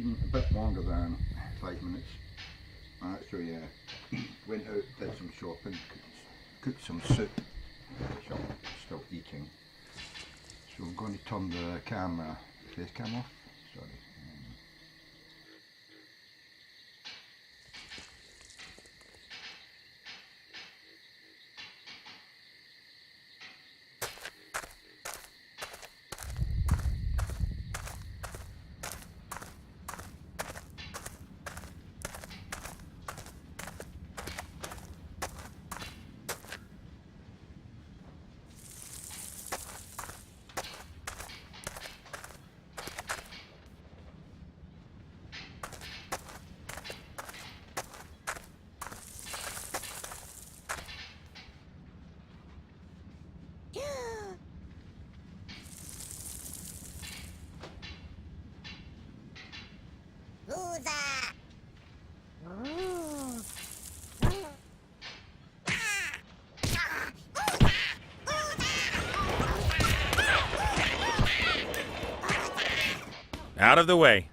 taking a bit longer than 5 minutes. I actually went out, did some shopping, cooked some soup, which I'm still eating. So I'm going to turn the face cam off. Sorry. Out of the way.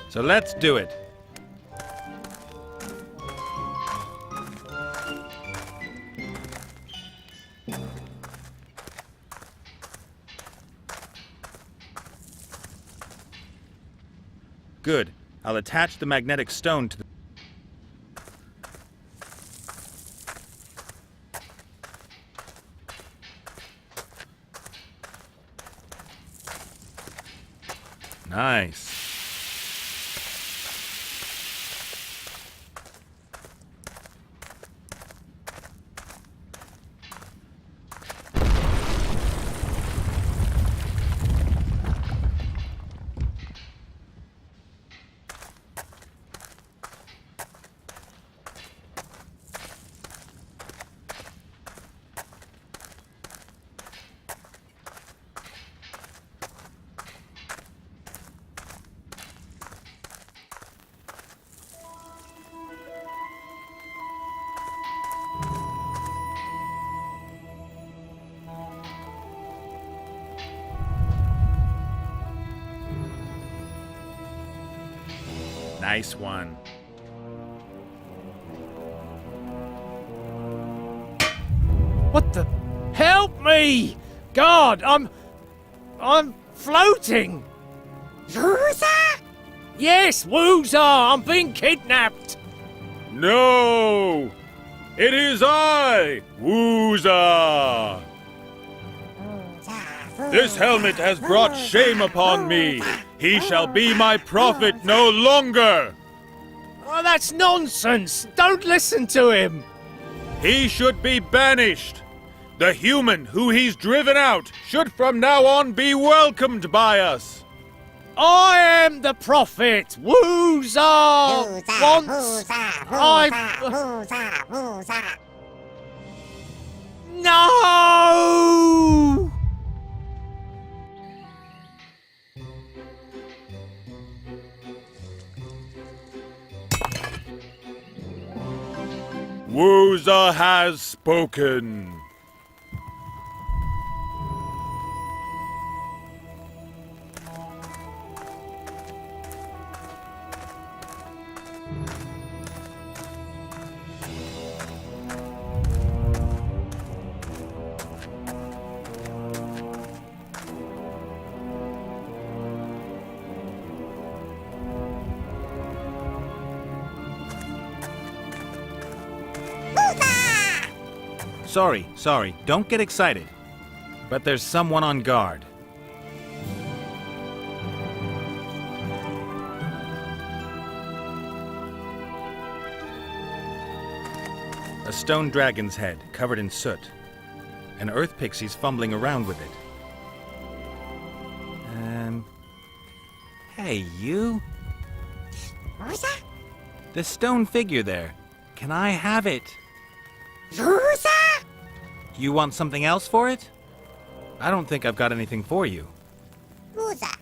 So let's do it. Good. I'll attach the magnetic stone to the... Nice. Nice one. What the? Help me! God, I'm floating! Wooza? Yes, Wooza! I'm being kidnapped! No! It is I, Wooza! This helmet has brought shame upon me. He shall be my prophet no longer. Oh, that's nonsense! Don't listen to him! He should be banished. The human who he's driven out should from now on be welcomed by us. I am the prophet! Wooza! Wooza. No! Wooza has spoken. Sorry. Don't get excited. But there's someone on guard. A stone dragon's head covered in soot. An earth pixie's fumbling around with it. Hey, you? Who's that? The stone figure there. Can I have it? Who's that? You want something else for it? I don't think I've got anything for you. Who's that?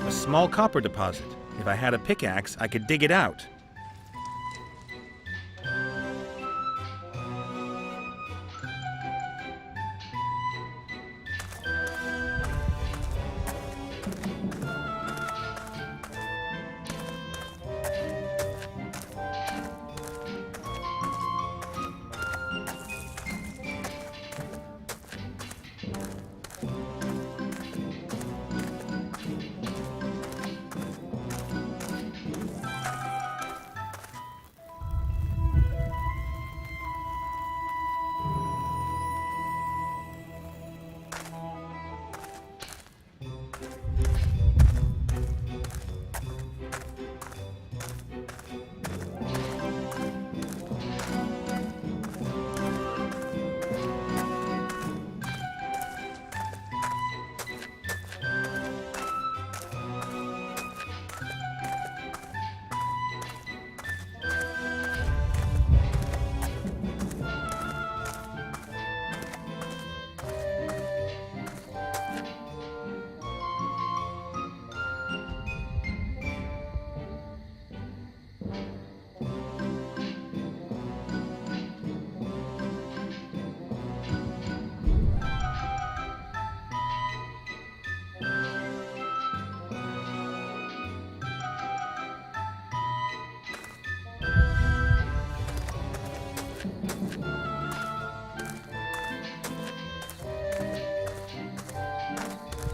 A small copper deposit. If I had a pickaxe, I could dig it out.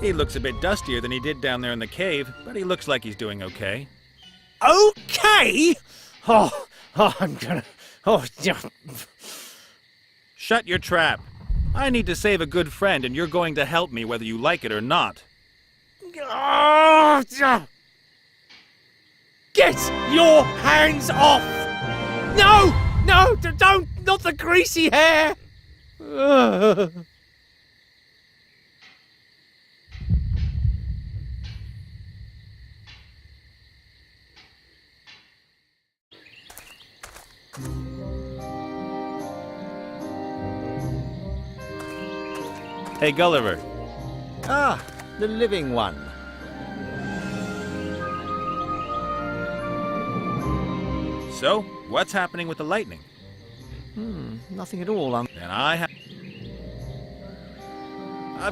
He looks a bit dustier than he did down there in the cave, but he looks like he's doing okay. Okay? I'm gonna... Oh, yeah. Shut your trap. I need to save a good friend, and you're going to help me whether you like it or not. Oh, yeah. Get your hands off! No! No, don't! Not the greasy hair! Hey, Gulliver. Ah, the living one. So, what's happening with the lightning? Nothing at all. Then I've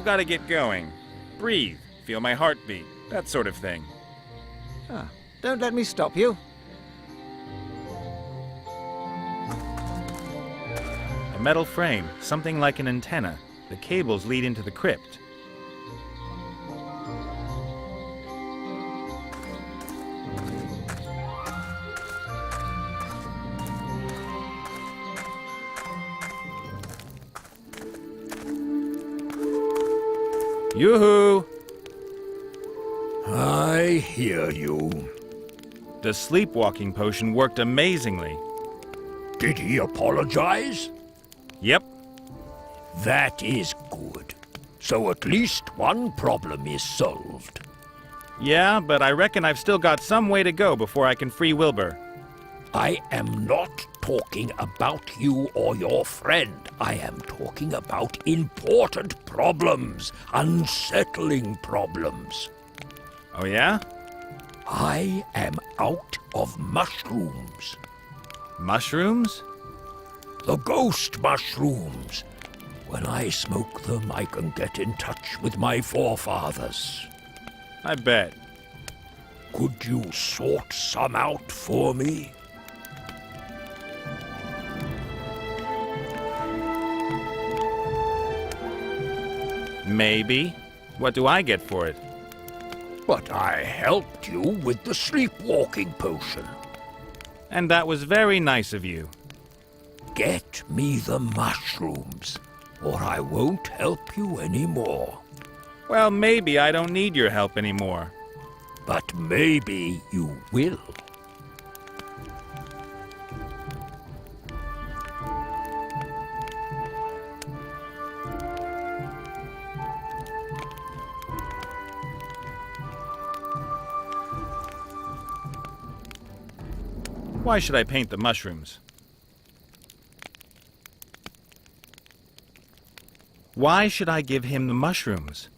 got to get going. Breathe, feel my heartbeat, that sort of thing. Don't let me stop you. A metal frame, something like an antenna. The cables lead into the crypt. Yoo-hoo! I hear you. The sleepwalking potion worked amazingly. Did he apologize? Yep. That is good. So at least one problem is solved. Yeah, but I reckon I've still got some way to go before I can free Wilbur. I am not talking about you or your friend. I am talking about important problems, unsettling problems. Oh yeah? I am out of mushrooms. Mushrooms? The ghost mushrooms. When I smoke them, I can get in touch with my forefathers. I bet. Could you sort some out for me? Maybe. What do I get for it? But I helped you with the sleepwalking potion. And that was very nice of you. Get me the mushrooms, or I won't help you anymore. Well, maybe I don't need your help anymore. But maybe you will. Why should I paint the mushrooms? Why should I give him the mushrooms?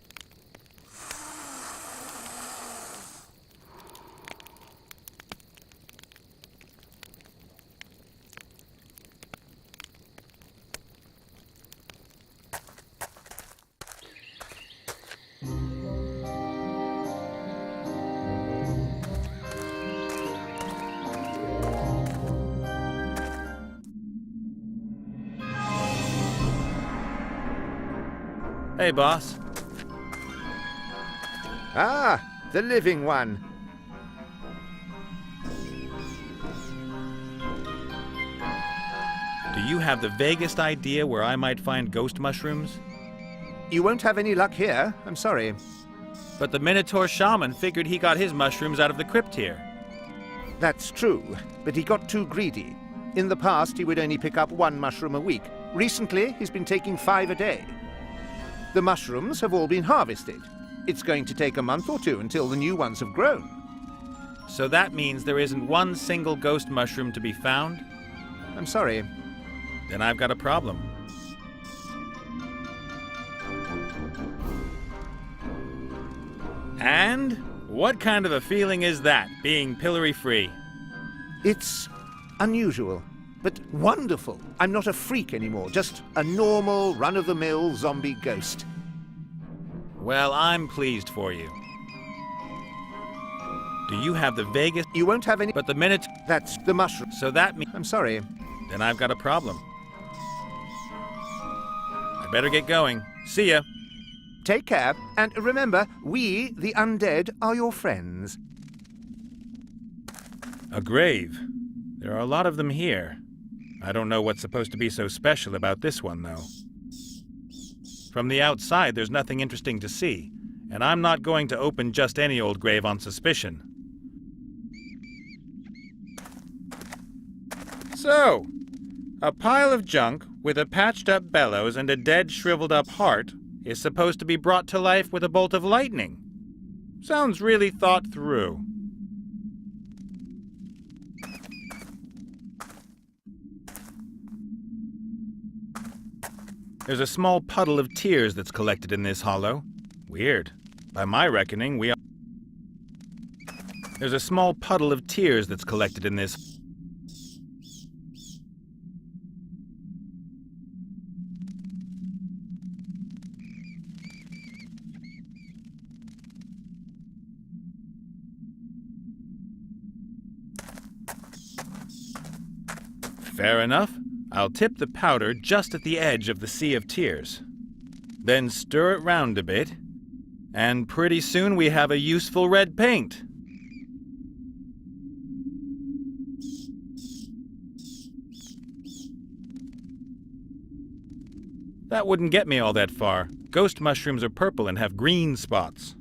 Hey, boss. Ah, the living one. Do you have the vaguest idea where I might find ghost mushrooms? You won't have any luck here, I'm sorry. But the Minotaur shaman figured he got his mushrooms out of the crypt here. That's true, but he got too greedy. In the past, he would only pick up 1 mushroom a week. Recently, he's been taking 5 a day. The mushrooms have all been harvested. It's going to take a month or 2 until the new ones have grown. So that means there isn't one single ghost mushroom to be found? I'm sorry. Then I've got a problem. And what kind of a feeling is that, being pillory-free? It's unusual, but wonderful. I'm not a freak anymore, just a normal, run-of-the-mill zombie ghost. Well, I'm pleased for you. Do you have the vaguest... You won't have any... But the minute... That's the mushroom. So that means... I'm sorry. Then I've got a problem. I better get going. See ya. Take care, and remember, we, the undead, are your friends. A grave. There are a lot of them here. I don't know what's supposed to be so special about this one, though. From the outside, there's nothing interesting to see, and I'm not going to open just any old grave on suspicion. So, a pile of junk with a patched-up bellows and a dead, shriveled-up heart is supposed to be brought to life with a bolt of lightning. Sounds really thought through. There's a small puddle of tears that's collected in this hollow. Weird. By my reckoning, we are... There's a small puddle of tears that's collected in this... Fair enough. I'll tip the powder just at the edge of the sea of tears. Then stir it round a bit, and pretty soon we have a useful red paint. That wouldn't get me all that far. Ghost mushrooms are purple and have green spots.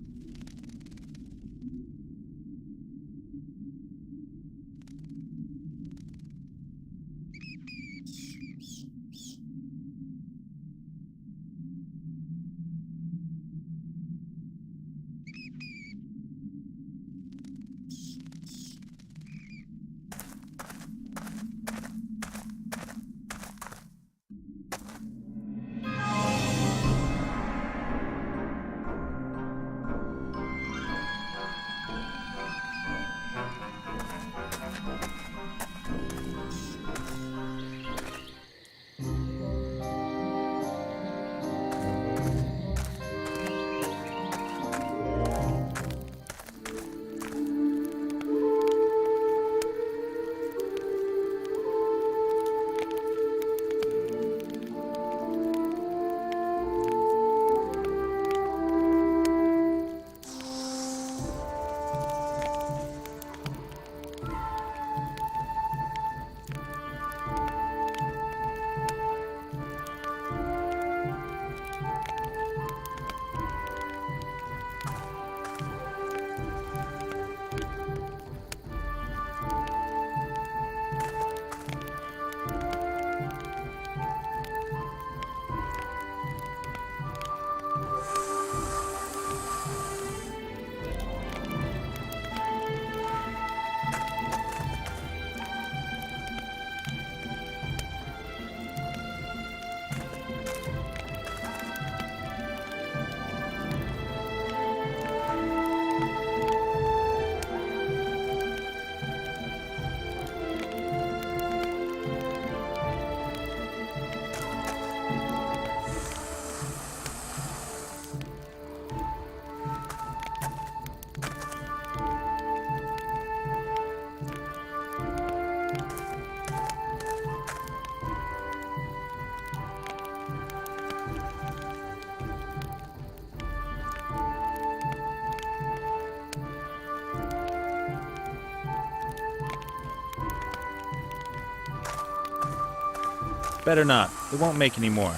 Better not. It won't make any more.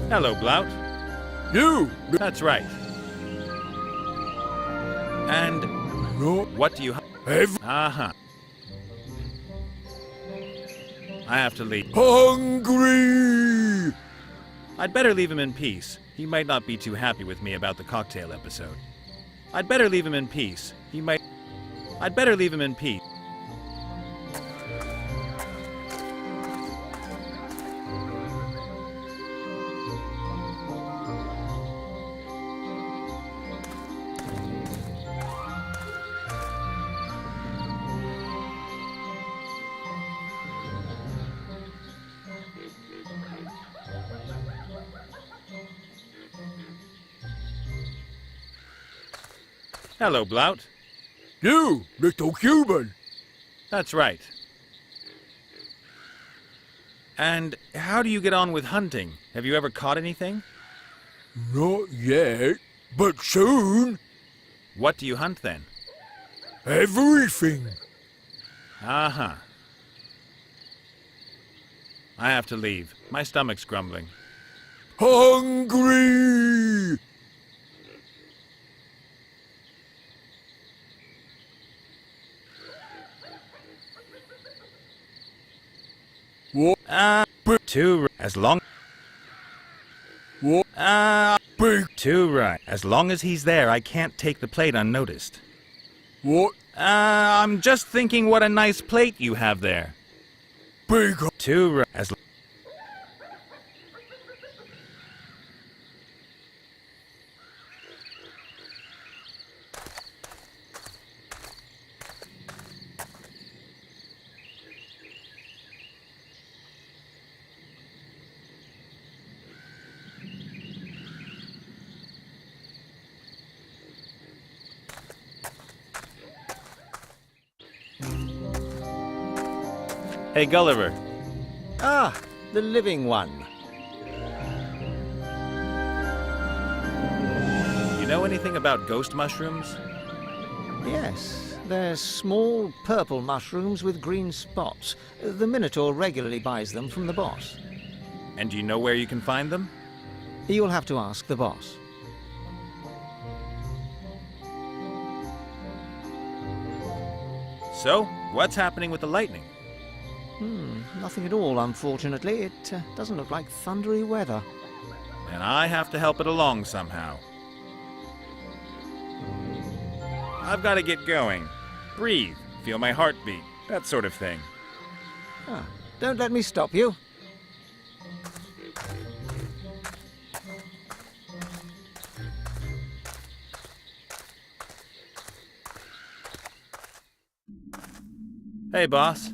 Hello, Blout. You! That's right. And No. what do you... Uh-huh. I have to leave. Hungry! I'd better leave him in peace. He might not be too happy with me about the cocktail episode. I'd better leave him in peace. I'd better leave him in peace. Hello, Blout. You, little human! That's right. And how do you get on with hunting? Have you ever caught anything? Not yet, but soon. What do you hunt then? Everything. Uh-huh. I have to leave. My stomach's grumbling. Hungry! What? As long... What? Big. Too right. As long as he's there, I can't take the plate unnoticed. What? I'm just thinking what a nice plate you have there. Big. Too right. As... Hey, Gulliver. Ah, the living one. You know anything about ghost mushrooms? Yes, they're small purple mushrooms with green spots. The Minotaur regularly buys them from the boss. And do you know where you can find them? You'll have to ask the boss. So, what's happening with the lightning? Nothing at all, unfortunately. It doesn't look like thundery weather. And I have to help it along somehow. I've got to get going. Breathe, feel my heartbeat, that sort of thing. Ah, don't let me stop you. Hey, boss.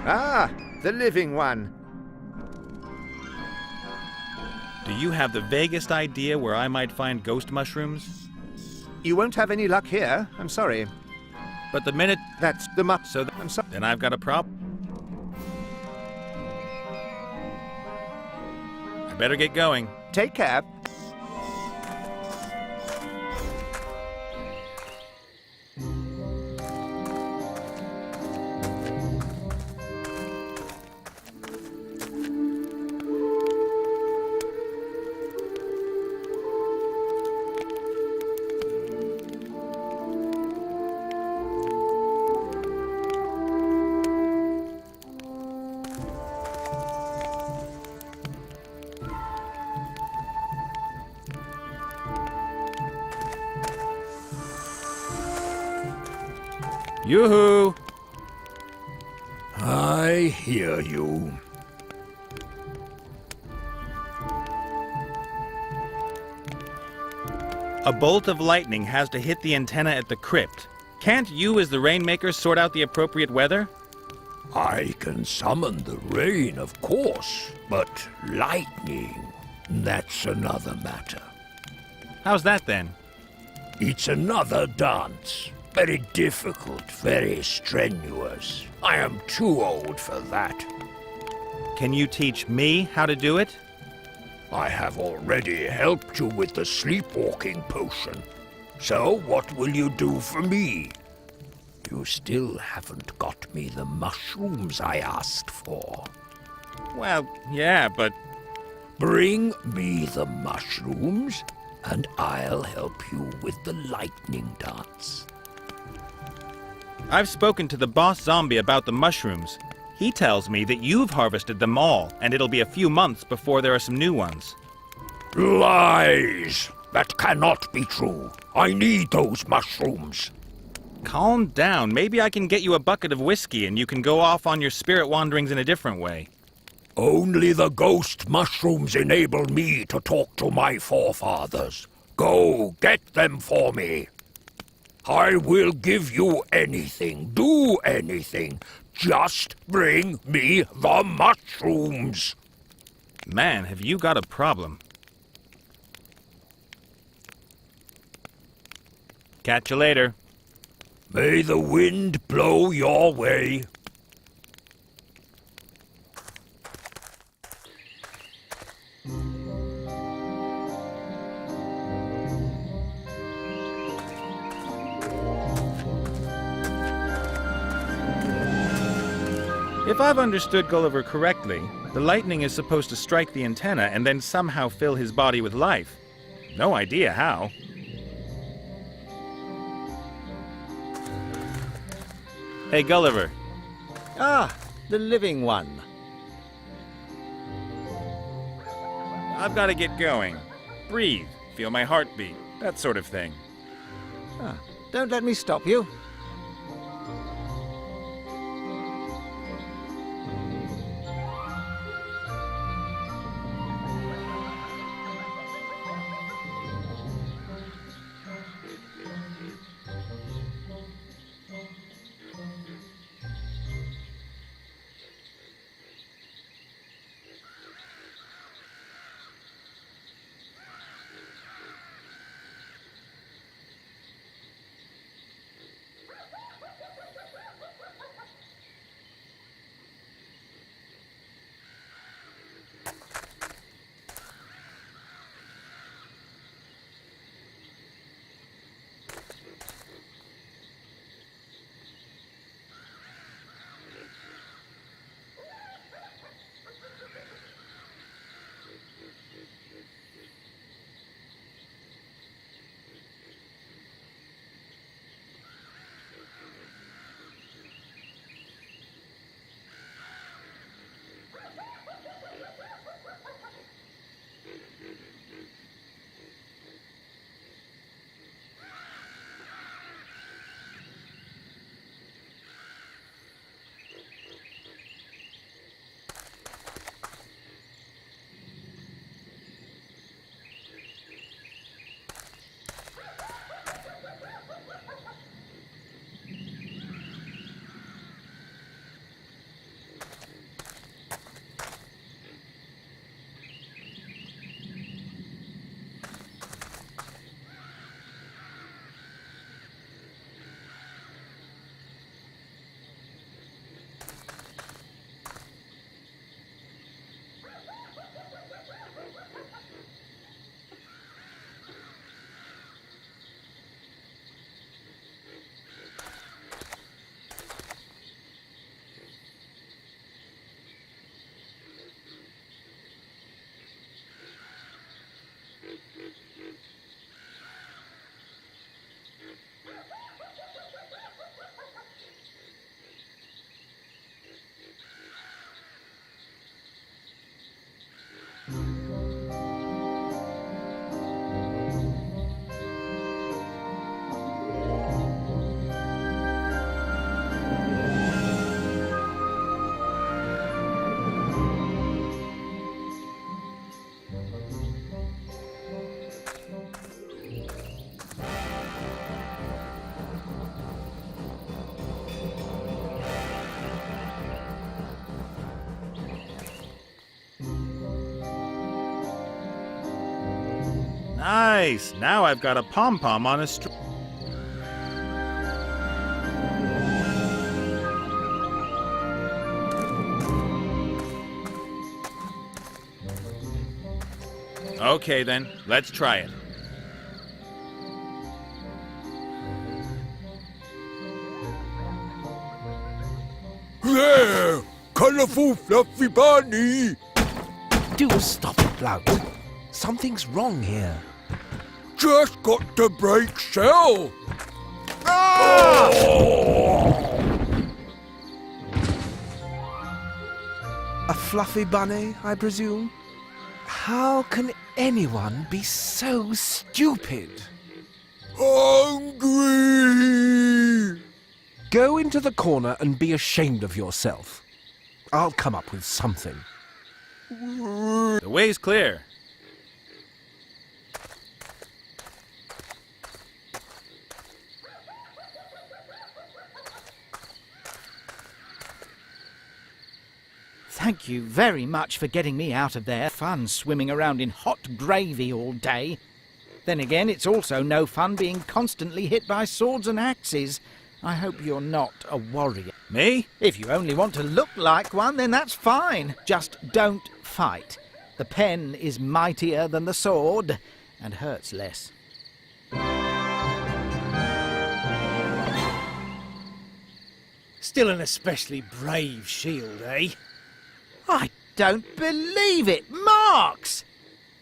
Ah, the living one. Do you have the vaguest idea where I might find ghost mushrooms? You won't have any luck here. I'm sorry. But the minute... That's the much. So I'm sorry. then I've got a problem. I better get going. Take care. Yoo-hoo! I hear you. A bolt of lightning has to hit the antenna at the crypt. Can't you, as the Rainmaker, sort out the appropriate weather? I can summon the rain, of course, but lightning, that's another matter. How's that then? It's another dance. Very difficult, very strenuous. I am too old for that. Can you teach me how to do it? I have already helped you with the sleepwalking potion. So what will you do for me? You still haven't got me the mushrooms I asked for. Well, yeah, but Bring me the mushrooms, and I'll help you with the lightning dance. I've spoken to the boss zombie about the mushrooms. He tells me that you've harvested them all, and it'll be a few months before there are some new ones. Lies! That cannot be true. I need those mushrooms. Calm down. Maybe I can get you a bucket of whiskey and you can go off on your spirit wanderings in a different way. Only the ghost mushrooms enable me to talk to my forefathers. Go, get them for me. I will give you anything, do anything. Just bring me the mushrooms. Man, have you got a problem. Catch you later. May the wind blow your way. If I've understood Gulliver correctly, the lightning is supposed to strike the antenna and then somehow fill his body with life. No idea how. Hey, Gulliver. Ah, the living one. I've got to get going. Breathe, feel my heartbeat, that sort of thing. Ah, don't let me stop you. Nice! Now I've got a pom-pom on a string. Okay then, let's try it. There! Colourful fluffy bunny! Do stop it, Blout. Something's wrong here. Just got to break shell! A fluffy bunny, I presume? How can anyone be so stupid? Hungry! Go into the corner and be ashamed of yourself. I'll come up with something. The way's clear. Thank you very much for getting me out of there. Fun swimming around in hot gravy all day. Then again, it's also no fun being constantly hit by swords and axes. I hope you're not a warrior. Me? If you only want to look like one, then that's fine. Just don't fight. The pen is mightier than the sword and hurts less. Still an especially brave shield, eh? I don't believe it! Marks!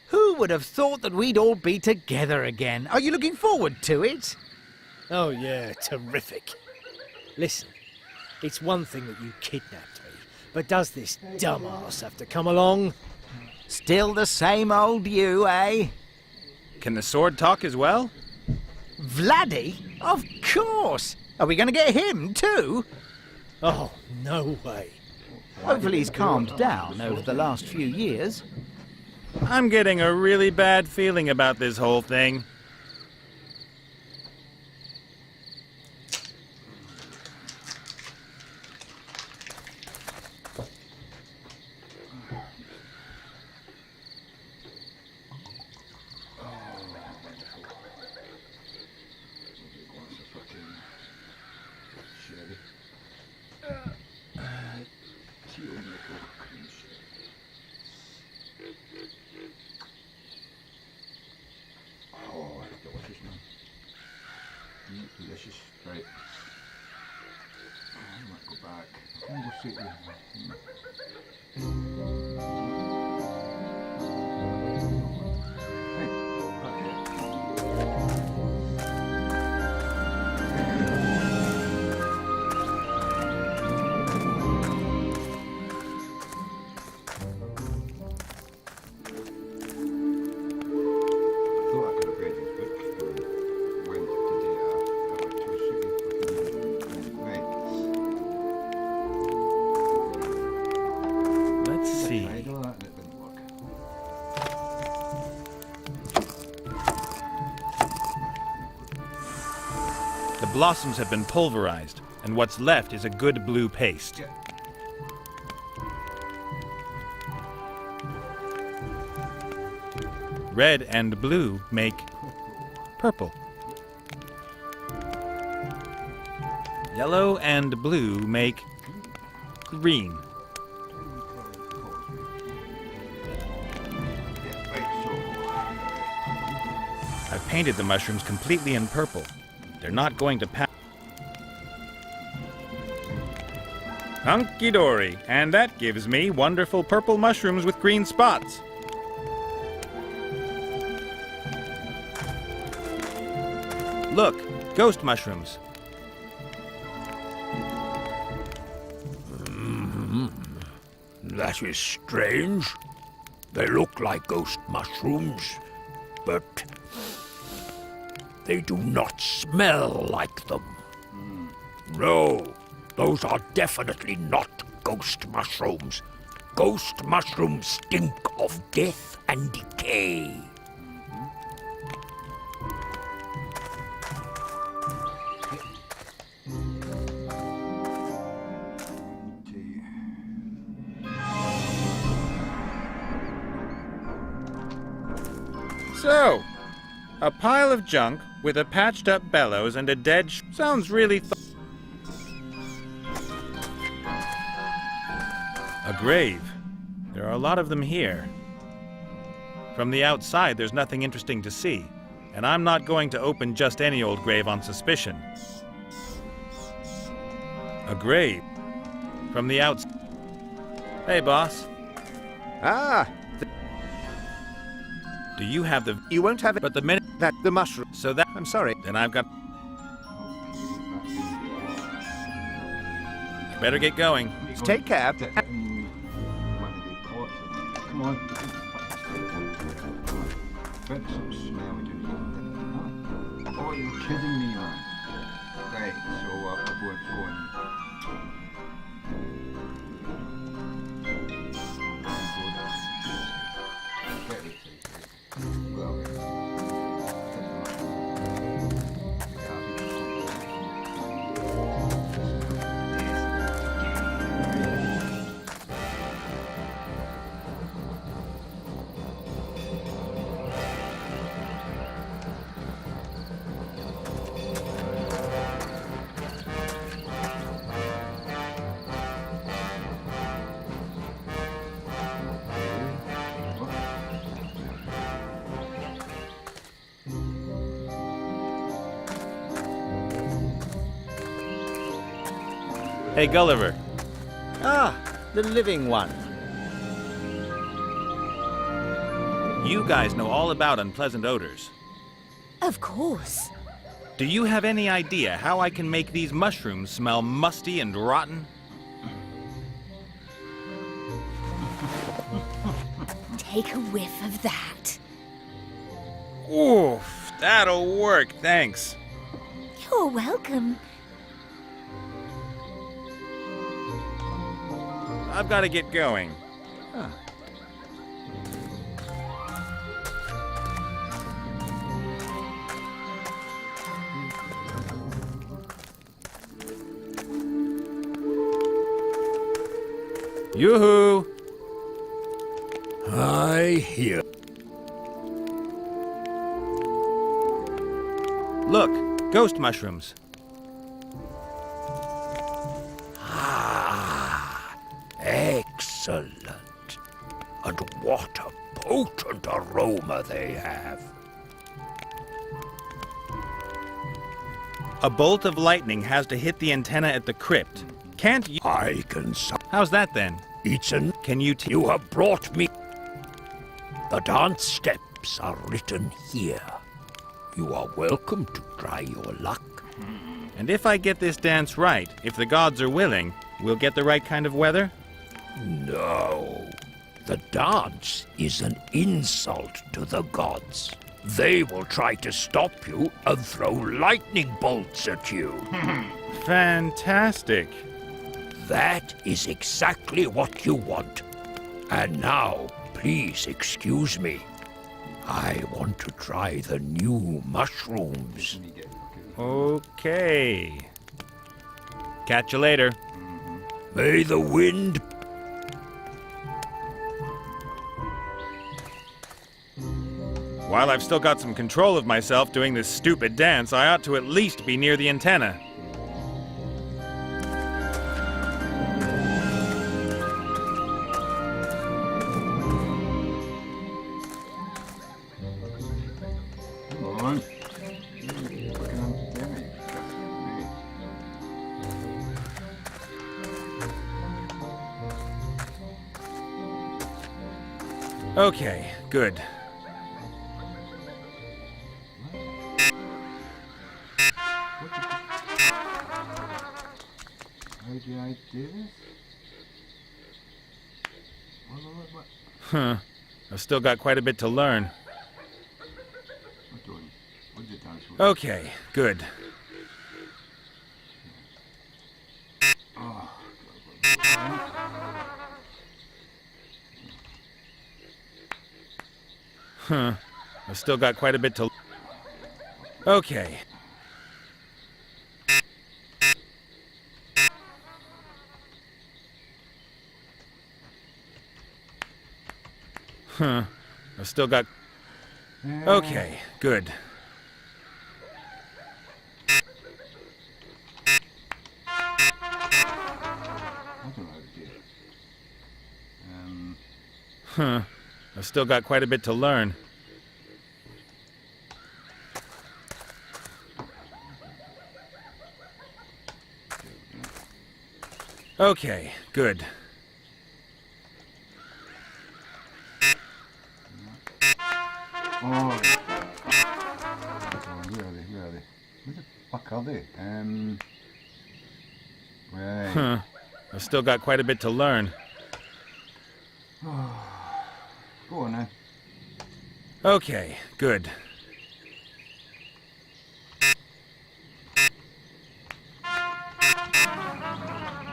Who would have thought that we'd all be together again? Are you looking forward to it? Oh yeah, terrific. Listen, it's one thing that you kidnapped me, but does this dumbass have to come along? Still the same old you, eh? Can the sword talk as well? Vladdy? Of course! Are we going to get him too? Oh, no way. Hopefully he's calmed down over the last few years. I'm getting a really bad feeling about this whole thing. Oh, delicious, man. Delicious. Right. I might go back. I'm going to sit with Let's see. The blossoms have been pulverized, and what's left is a good blue paste. Red and blue make purple. Yellow and blue make green. I've painted the mushrooms completely in purple. They're not going to pass. Hunky-dory, and that gives me wonderful purple mushrooms with green spots. Look, ghost mushrooms. That is strange. They look like ghost mushrooms, but they do not smell like them. No, those are definitely not ghost mushrooms. Ghost mushrooms stink of death and decay. So, A pile of junk with a patched up bellows and a dead sounds really a grave. There are a lot of them here. From the outside, there's nothing interesting to see, and I'm not going to open just any old grave on suspicion. A grave. From the outside. Hey, boss. Ah, Do you have the... you won't have it. But the minute... That the mushroom. So that... I'm sorry. Then I've got... Better get going. Take care. One of the pots. Come on. Bit some smell in here. Oh, you're kidding me, man. Right, so I'm going. Hey, Gulliver. Ah, the living one. You guys know all about unpleasant odors. Of course. Do you have any idea how I can make these mushrooms smell musty and rotten? Take a whiff of that. Oof, that'll work, thanks. You're welcome. I've got to get going. Yoo-hoo! I hear. Look, ghost mushrooms. Excellent. And what a potent aroma they have. A bolt of lightning has to hit the antenna at the crypt. Can't you... I can... How's that then? It's an... Can you... You have brought me... The dance steps are written here. You are welcome to try your luck. And if I get this dance right, if the gods are willing, we'll get the right kind of weather? No. The dance is an insult to the gods. They will try to stop you and throw lightning bolts at you. Fantastic. That is exactly what you want. And now, please excuse me. I want to try the new mushrooms. Okay. Catch you later. May the wind... While I've still got some control of myself doing this stupid dance, I ought to at least be near the antenna. Come on. Okay, good. How did I do this? What? Huh. I've still got quite a bit to learn. What did dance with? Okay, good. Huh. I've still got quite a bit to... Okay. Huh. I've still got... Okay, good. Huh. I've still got quite a bit to learn. Okay, good. Oh, where are they? Where the fuck are they? Right. Huh. I've still got quite a bit to learn. Go on then. Okay, good.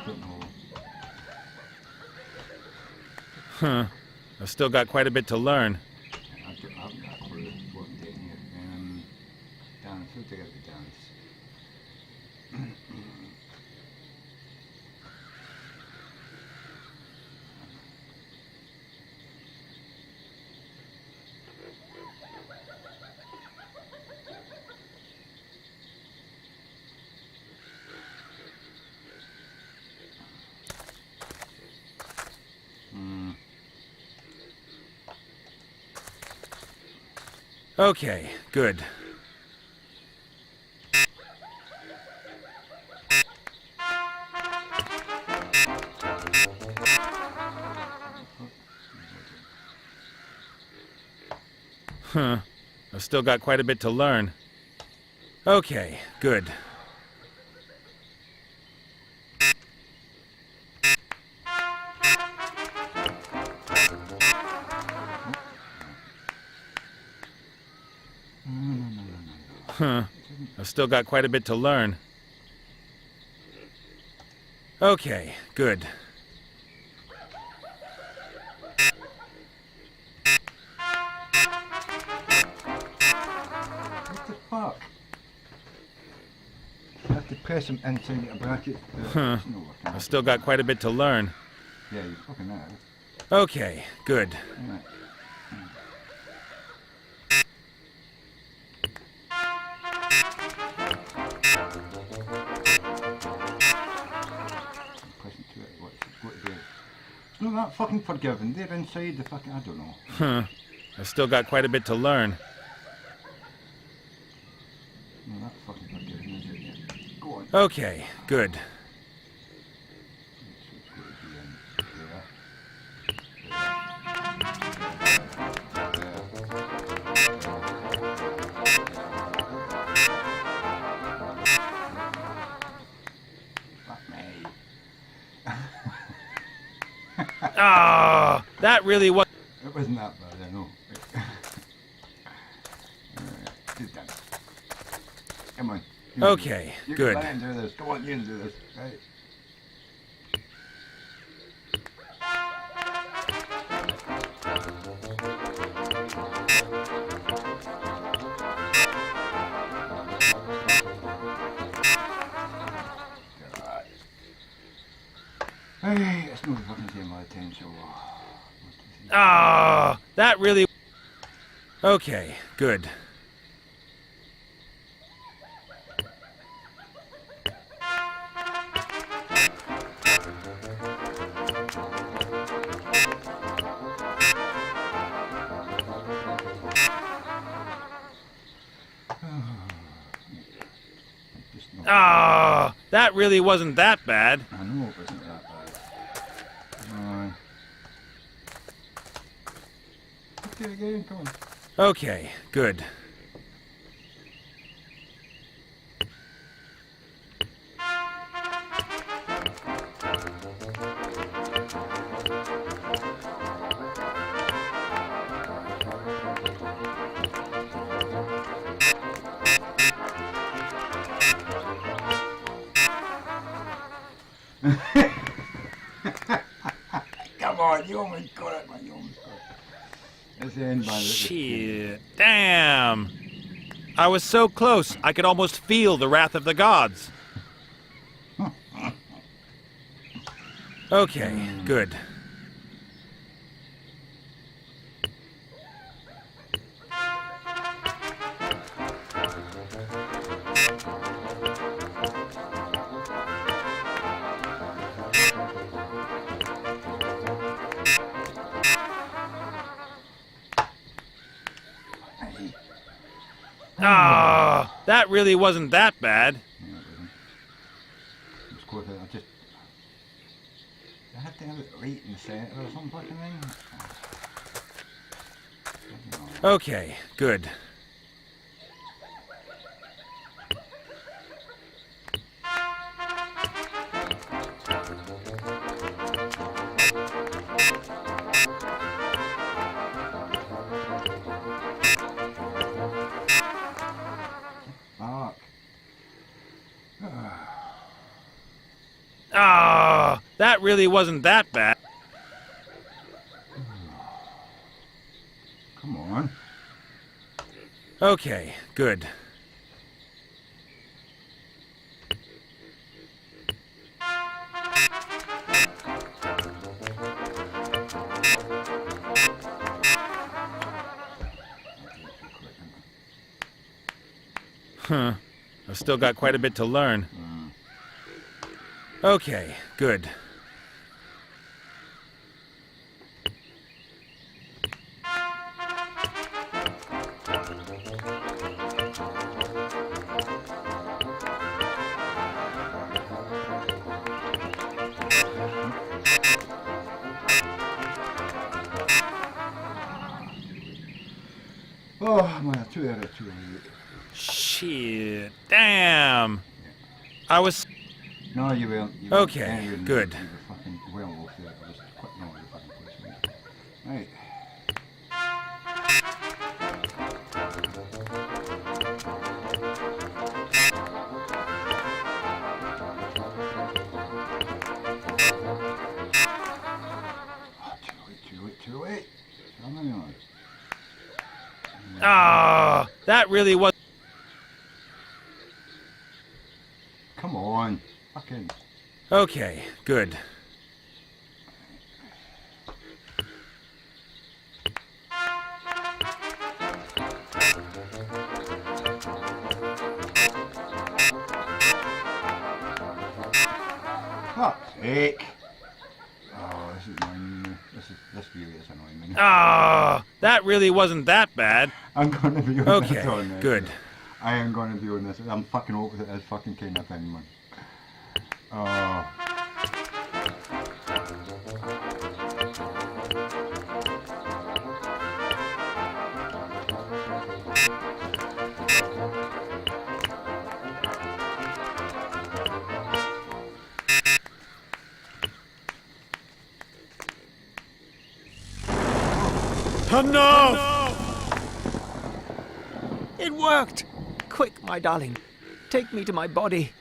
Don't know. Huh. I've still got quite a bit to learn. I haven't got a clue what I'm doing here. Dance, who'll take out the dance? Okay, good. Huh. I've still got quite a bit to learn. Okay, good. Huh. I've still got quite a bit to learn. Okay, good. What the fuck? I have to press them inside a bracket. Huh. It's not working. I've still got quite a bit to learn. Yeah, you're fucking that. Okay, good. Right. Pressing to it. What is it? It's not that fucking forgiving. They're inside the fucking. I don't know. Huh. I've still got quite a bit to learn. Not that fucking forgiving, is it? Yeah. Go on. Okay, good. So it's got to be in there. Fuck me. Ah, that really was. It wasn't that bad, I know. Alright, just done. Come on. You can Okay, do this. You good. can let him do this. Go on, you can do this. Right. God. Hey, it's not fucking taking my attention. Ah, that really. Okay, good. Ah, that really wasn't that bad. I know it wasn't that bad. Come on. Let's do it again, come on. Okay, good. Come on, you almost got it, man. You almost got it. That's the end, man. Shit. Damn. I was so close, I could almost feel the wrath of the gods. Okay, good. Ah, that really wasn't that bad. Yeah, it wasn't. It was quite I had to have it right in the centre or some fucking thing. Okay, good. Fuck. Ah, that really wasn't that bad. Come on. Okay, good. Huh. I've still got quite a bit to learn. Okay, good. Oh, my, 2 out of 2. Shit. Damn. I was... No, you weren't. You Okay, weren't angry, good. You were fucking well off there. I was quite wrong with the fucking place. Right. Oh, too late. Come on. Ah, that really was... Come on. Fucking. Okay, good. Fuck's sake. Oh, this is annoying me. This really is annoying me. Ah, that really wasn't that bad. I'm gonna be on Okay, this on this. good. I am gonna be on this. I'm fucking opposite this fucking kind of thing, man. Oh. It worked! Quick, my darling. Take me to my body.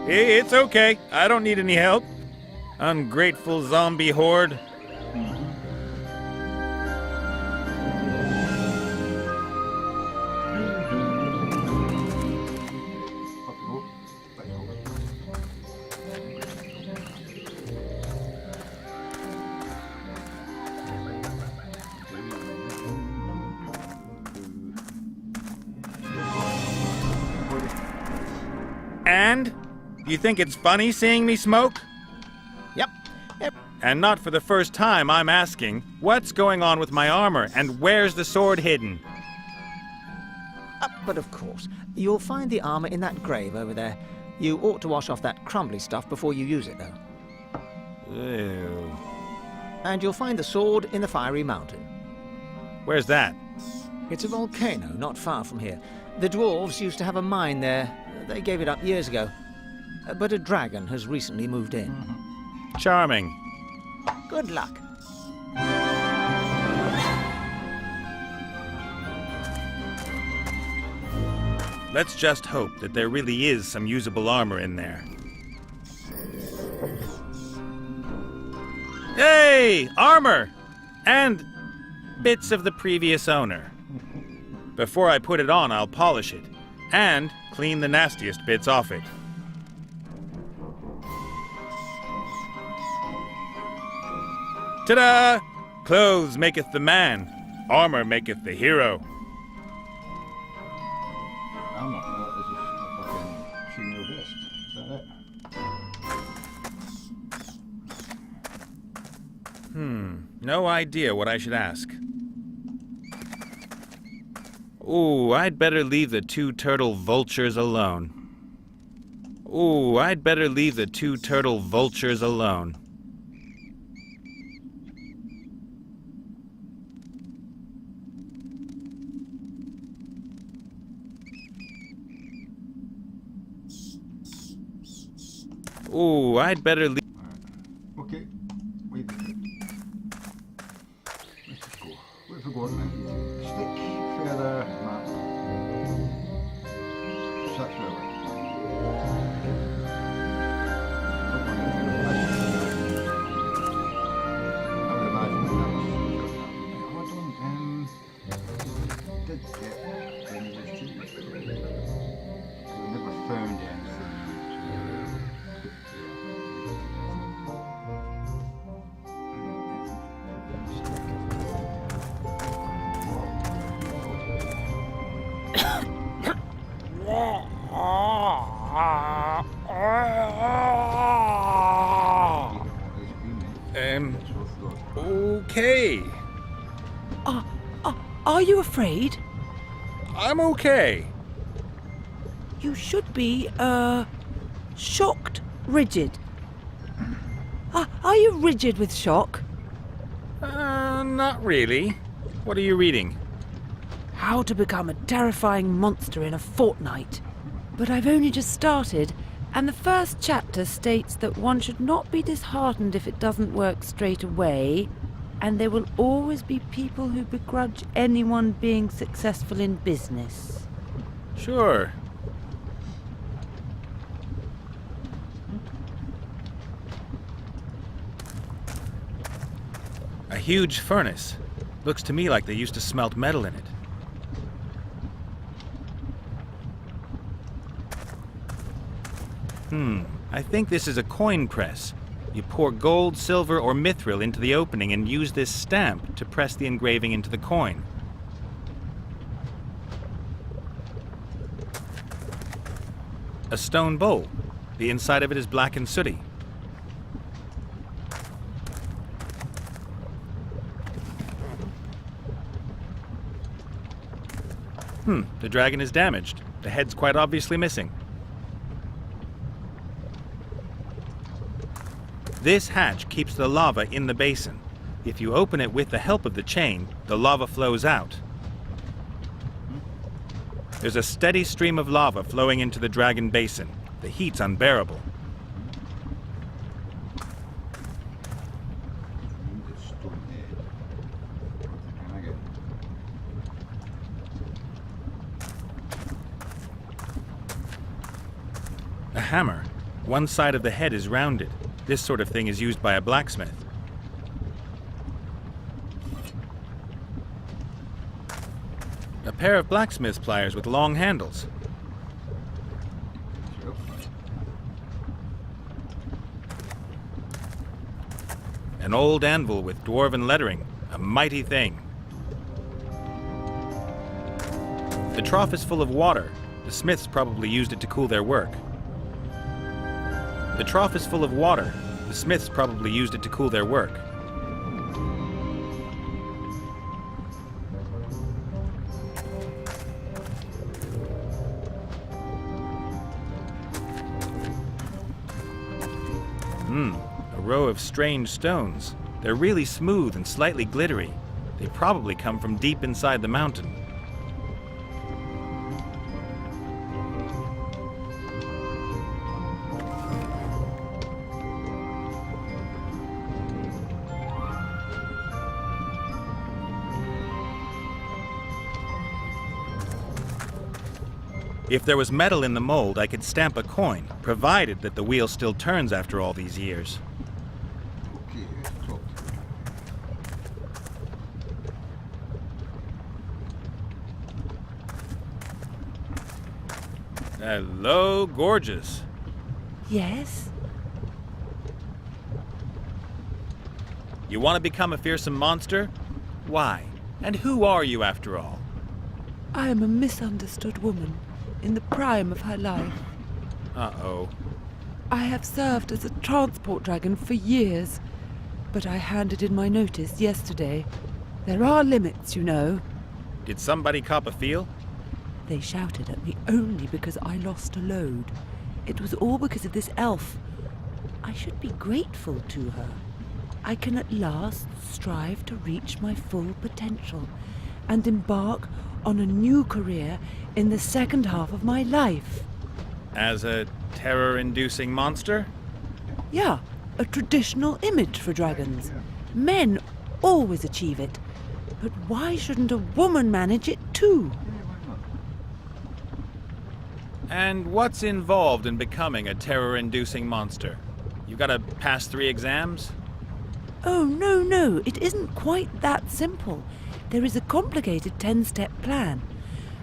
It's okay. I don't need any help. Ungrateful zombie horde. And? You think it's funny seeing me smoke? Yep. And not for the first time, I'm asking, what's going on with my armor, and where's the sword hidden? But of course, you'll find the armor in that grave over there. You ought to wash off that crumbly stuff before you use it, though. Ew. And you'll find the sword in the fiery mountain. Where's that? It's a volcano not far from here. The dwarves used to have a mine there. They gave it up years ago. But a dragon has recently moved in. Charming. Good luck. Let's just hope that there really is some usable armor in there. Hey! Armor! And bits of the previous owner. Before I put it on, I'll polish it. And clean the nastiest bits off it. Ta-da! Clothes maketh the man. Armor maketh the hero. I'm not gonna let this a fucking female vest. Is that it? No idea what I should ask. Ooh, I'd better leave the two turtle vultures alone. Ooh, I'd better leave the two turtle vultures alone. Ooh, I'd better leave... Okay, wait. Let's just go. What have we got now? Stick, feather, map. So that's where we're at. I would imagine that was hold on, did get any of those trees. We never found anything. Okay. Are you afraid? I'm okay. You should be, shocked, rigid. Are you rigid with shock? Not really. What are you reading? How to become a terrifying monster in a fortnight. But I've only just started, and the first chapter states that one should not be disheartened if it doesn't work straight away, and there will always be people who begrudge anyone being successful in business. Sure. A huge furnace. Looks to me like they used to smelt metal in it. I think this is a coin press. You pour gold, silver, or mithril into the opening and use this stamp to press the engraving into the coin. A stone bowl. The inside of it is black and sooty. The dragon is damaged. The head's quite obviously missing. This hatch keeps the lava in the basin. If you open it with the help of the chain, the lava flows out. There's a steady stream of lava flowing into the dragon basin. The heat's unbearable. A hammer. One side of the head is rounded. This sort of thing is used by a blacksmith. A pair of blacksmith's pliers with long handles. An old anvil with dwarven lettering. A mighty thing. The trough is full of water. The smiths probably used it to cool their work. The trough is full of water. The smiths probably used it to cool their work. A row of strange stones. They're really smooth and slightly glittery. They probably come from deep inside the mountain. If there was metal in the mold, I could stamp a coin, provided that the wheel still turns after all these years. Okay, top. Hello, gorgeous. Yes? You want to become a fearsome monster? Why? And who are you after all? I am a misunderstood woman, in the prime of her life. Uh-oh. I have served as a transport dragon for years, but I handed in my notice yesterday. There are limits, you know. Did somebody cop a feel? They shouted at me only because I lost a load. It was all because of this elf. I should be grateful to her. I can at last strive to reach my full potential and embark on a new career in the second half of my life. As a terror-inducing monster? Yeah, a traditional image for dragons. Men always achieve it. But why shouldn't a woman manage it too? And what's involved in becoming a terror-inducing monster? You gotta pass 3 exams? Oh, no, it isn't quite that simple. There is a complicated 10-step plan.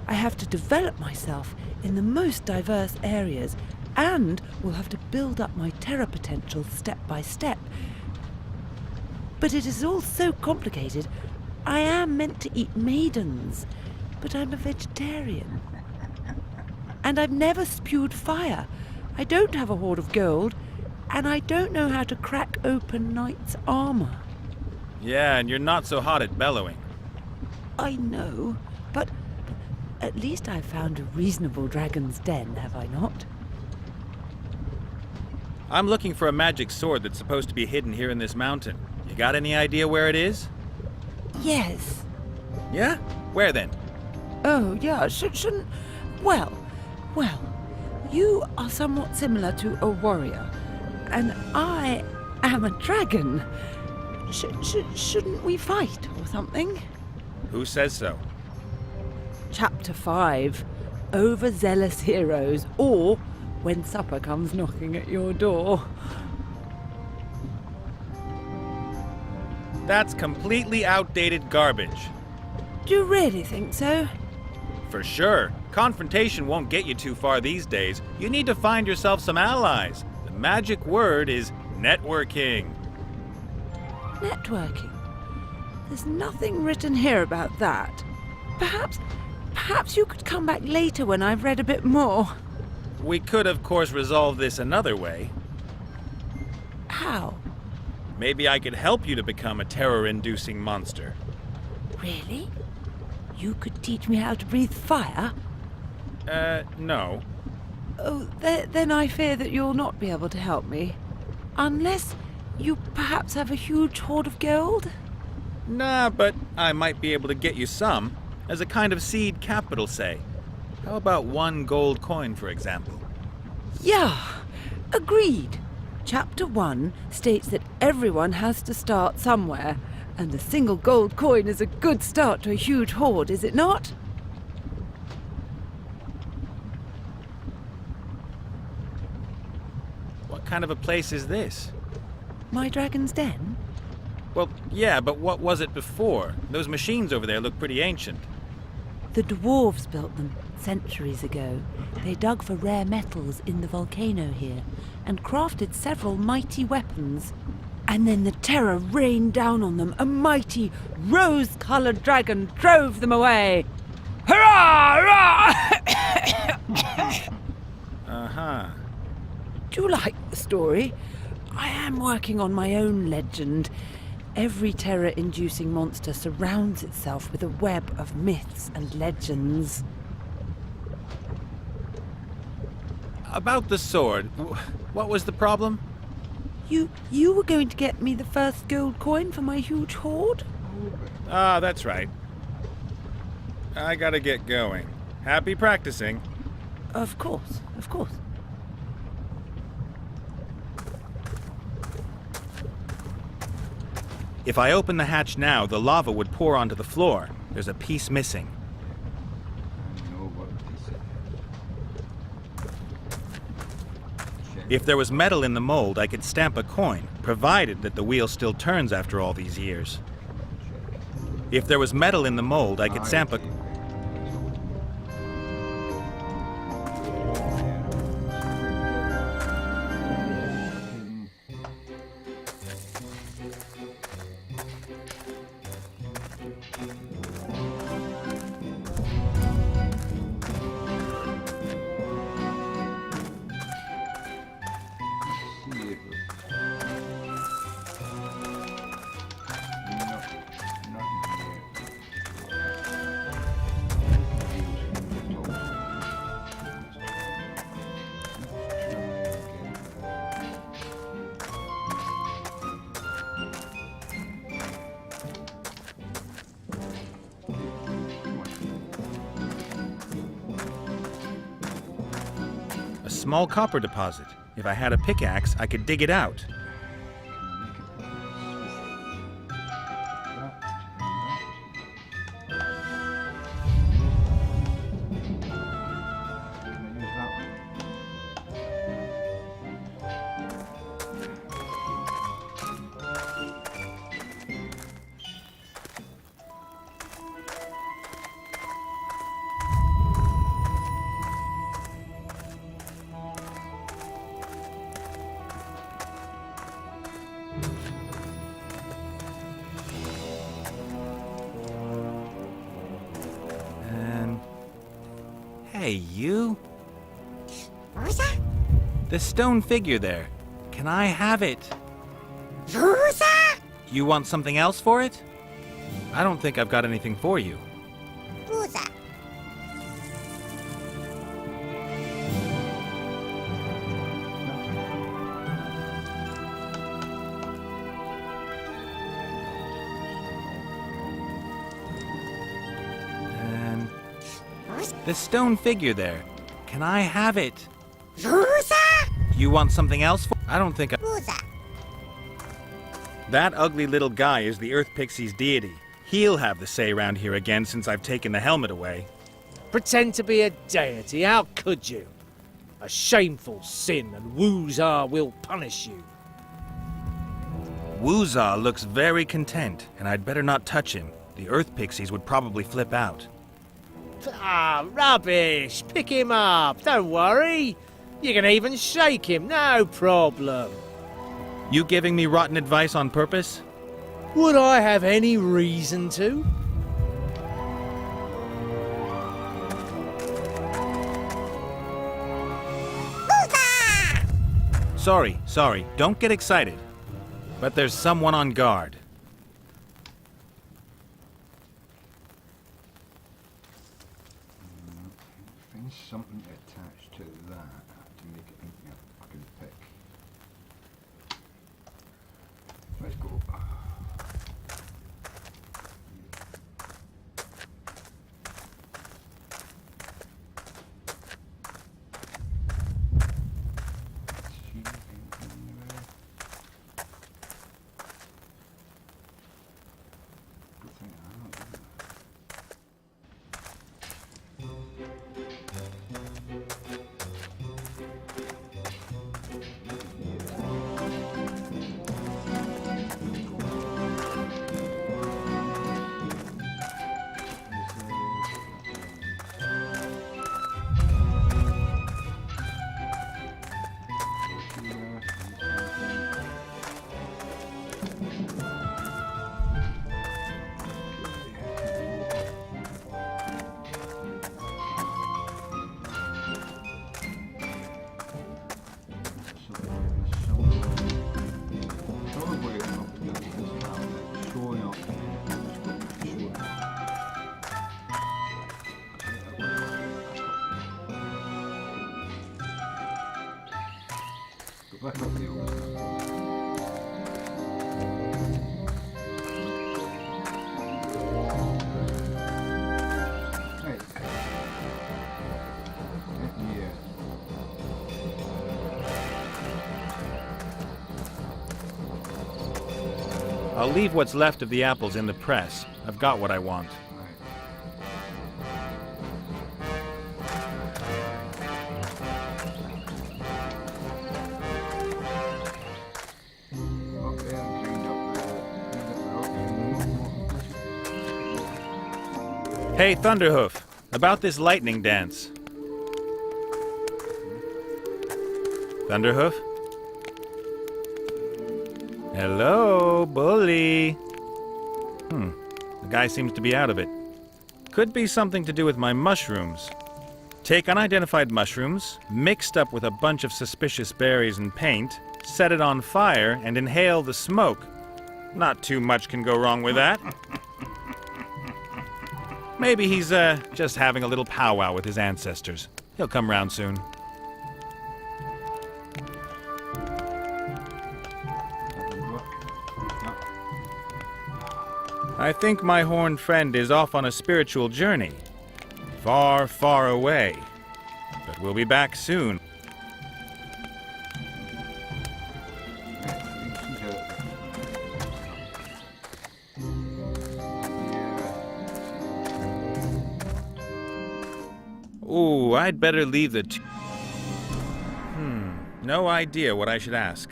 I have to develop myself in the most diverse areas and will have to build up my terror potential step by step. But it is all so complicated. I am meant to eat maidens, but I'm a vegetarian. And I've never spewed fire. I don't have a hoard of gold, and I don't know how to crack open knight's armor. Yeah, and you're not so hot at bellowing. I know, but at least I've found a reasonable dragon's den, have I not? I'm looking for a magic sword that's supposed to be hidden here in this mountain. You got any idea where it is? Yes. Yeah? Where then? Oh, yeah, shouldn't... Well, you are somewhat similar to a warrior, and I am a dragon. Shouldn't we fight or something? Who says so? Chapter 5, Overzealous Heroes, or When Supper Comes Knocking at Your Door. That's completely outdated garbage. Do you really think so? For sure. Confrontation won't get you too far these days. You need to find yourself some allies. The magic word is networking. Networking? There's nothing written here about that. Perhaps you could come back later when I've read a bit more. We could, of course, resolve this another way. How? Maybe I could help you to become a terror-inducing monster. Really? You could teach me how to breathe fire? No. Oh, then I fear that you'll not be able to help me. Unless you perhaps have a huge hoard of gold? Nah, but I might be able to get you some. As a kind of seed capital, say. How about 1 gold coin, for example? Yeah, agreed. Chapter 1 states that everyone has to start somewhere, and a single gold coin is a good start to a huge hoard, is it not? What kind of a place is this? My dragon's den? Well, yeah, but what was it before? Those machines over there look pretty ancient. The dwarves built them centuries ago. They dug for rare metals in the volcano here and crafted several mighty weapons. And then the terror rained down on them. A mighty, rose-colored dragon drove them away. Hurrah! Hurrah! Uh-huh. Do you like the story? I am working on my own legend. Every terror-inducing monster surrounds itself with a web of myths and legends. About the sword, what was the problem? You were going to get me the first gold coin for my huge hoard? Ah, that's right. I gotta get going. Happy practicing. Of course, of course. If I open the hatch now, the lava would pour onto the floor. There's a piece missing. If there was metal in the mold, I could stamp a coin, provided that the wheel still turns after all these years. If there was metal in the mold, I could stamp a... small copper deposit. If I had a pickaxe, I could dig it out. Hey, you? Rosa? The stone figure there. Can I have it? Rosa? You want something else for it? I don't think I've got anything for you. Rosa. And the stone figure there. Can I have it? Rosa? You want something else for? I don't think I... Rosa. That ugly little guy is the Earth Pixie's deity. He'll have the say round here again since I've taken the helmet away. Pretend to be a deity, how could you? A shameful sin, and Woozar will punish you. Woozar looks very content, and I'd better not touch him. The Earth Pixies would probably flip out. Ah, rubbish! Pick him up, don't worry. You can even shake him, no problem. You giving me rotten advice on purpose? Would I have any reason to? Sorry, don't get excited. But there's someone on guard. Find something attached to that to make it I can pick. Let's go. Back up the others. Right. Yeah. I'll leave what's left of the apples in the press. I've got what I want. Hey, Thunderhoof, about this lightning dance. Thunderhoof? Hello, bully. The guy seems to be out of it. Could be something to do with my mushrooms. Take unidentified mushrooms, mixed up with a bunch of suspicious berries and paint, set it on fire, and inhale the smoke. Not too much can go wrong with that. Maybe he's, just having a little powwow with his ancestors. He'll come round soon. I think my horned friend is off on a spiritual journey. Far, far away. But we'll be back soon. Ooh, I'd better leave the no idea what I should ask.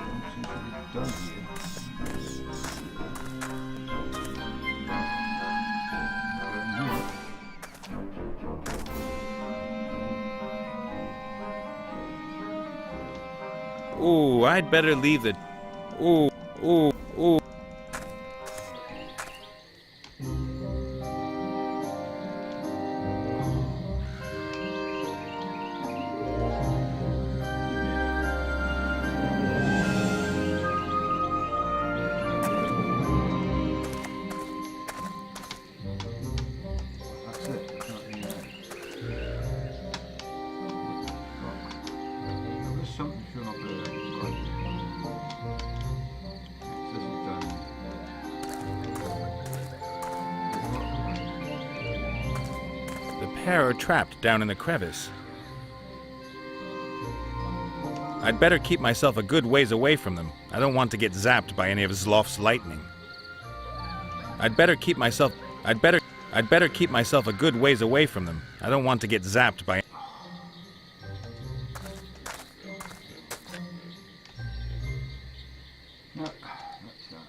Don't seem to be done here. Ooh, I'd better leave the ooh. That's it. It's not in there. There was something showing up there. Right. This is done. The pair are trapped down in the crevice. I'd better keep myself a good ways away from them. I don't want to get zapped by any of Zlof's lightning. I'd better keep myself a good ways away from them. I don't want to get zapped by No, that's that.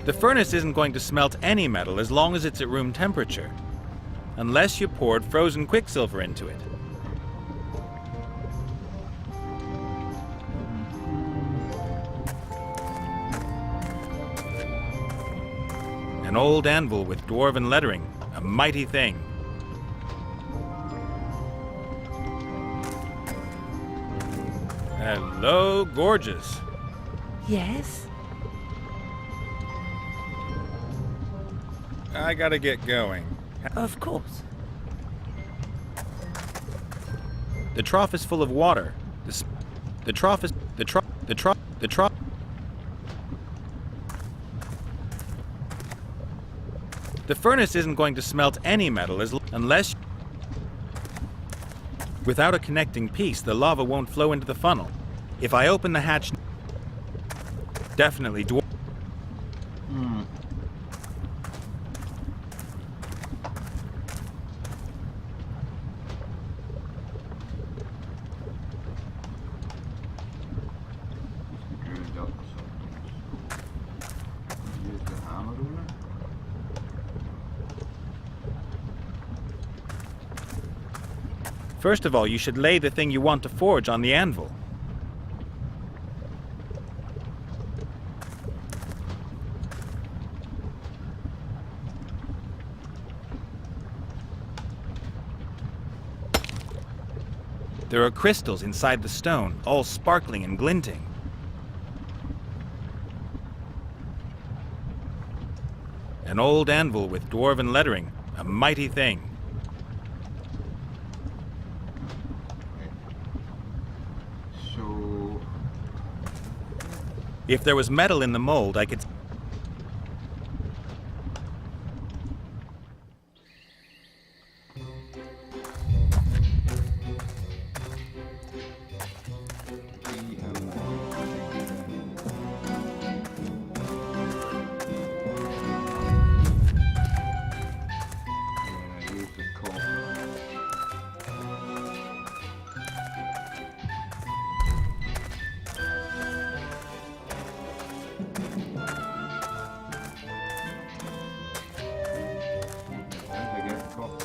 The furnace isn't going to smelt any metal as long as it's at room temperature, unless you poured frozen quicksilver into it. An old anvil with dwarven lettering, a mighty thing. Hello, gorgeous. Yes? I gotta get going. Of course. The trough is full of water. The trough is the trough. The furnace isn't going to smelt any metal unless. Without a connecting piece, the lava won't flow into the funnel. If I open the hatch, definitely dwarf. Ground up or something. Use the hammer on it. First of all, you should lay the thing you want to forge on the anvil. There are crystals inside the stone, all sparkling and glinting. An old anvil with dwarven lettering, a mighty thing. So, If there was metal in the mold, I could. use the cork. How did I get the cork?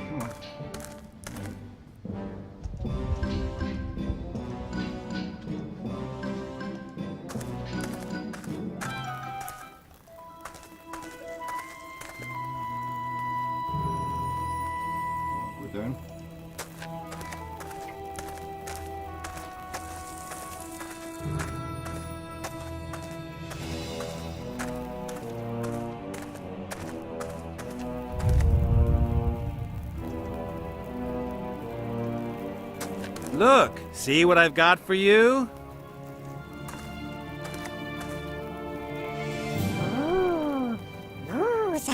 Come on. Go down. Look, see what I've got for you? Oh, Rosa.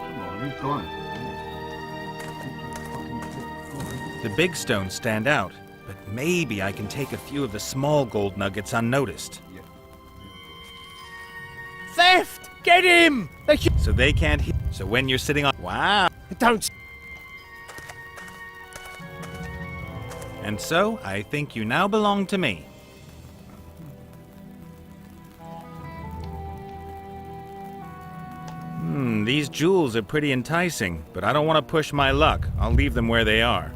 Come on, he's gone. The big stones stand out, but maybe I can take a few of the small gold nuggets unnoticed. Theft! Get him! So they can't hear. So when you're sitting on. Wow! Don't. And so, I think you now belong to me. These jewels are pretty enticing, but I don't want to push my luck. I'll leave them where they are.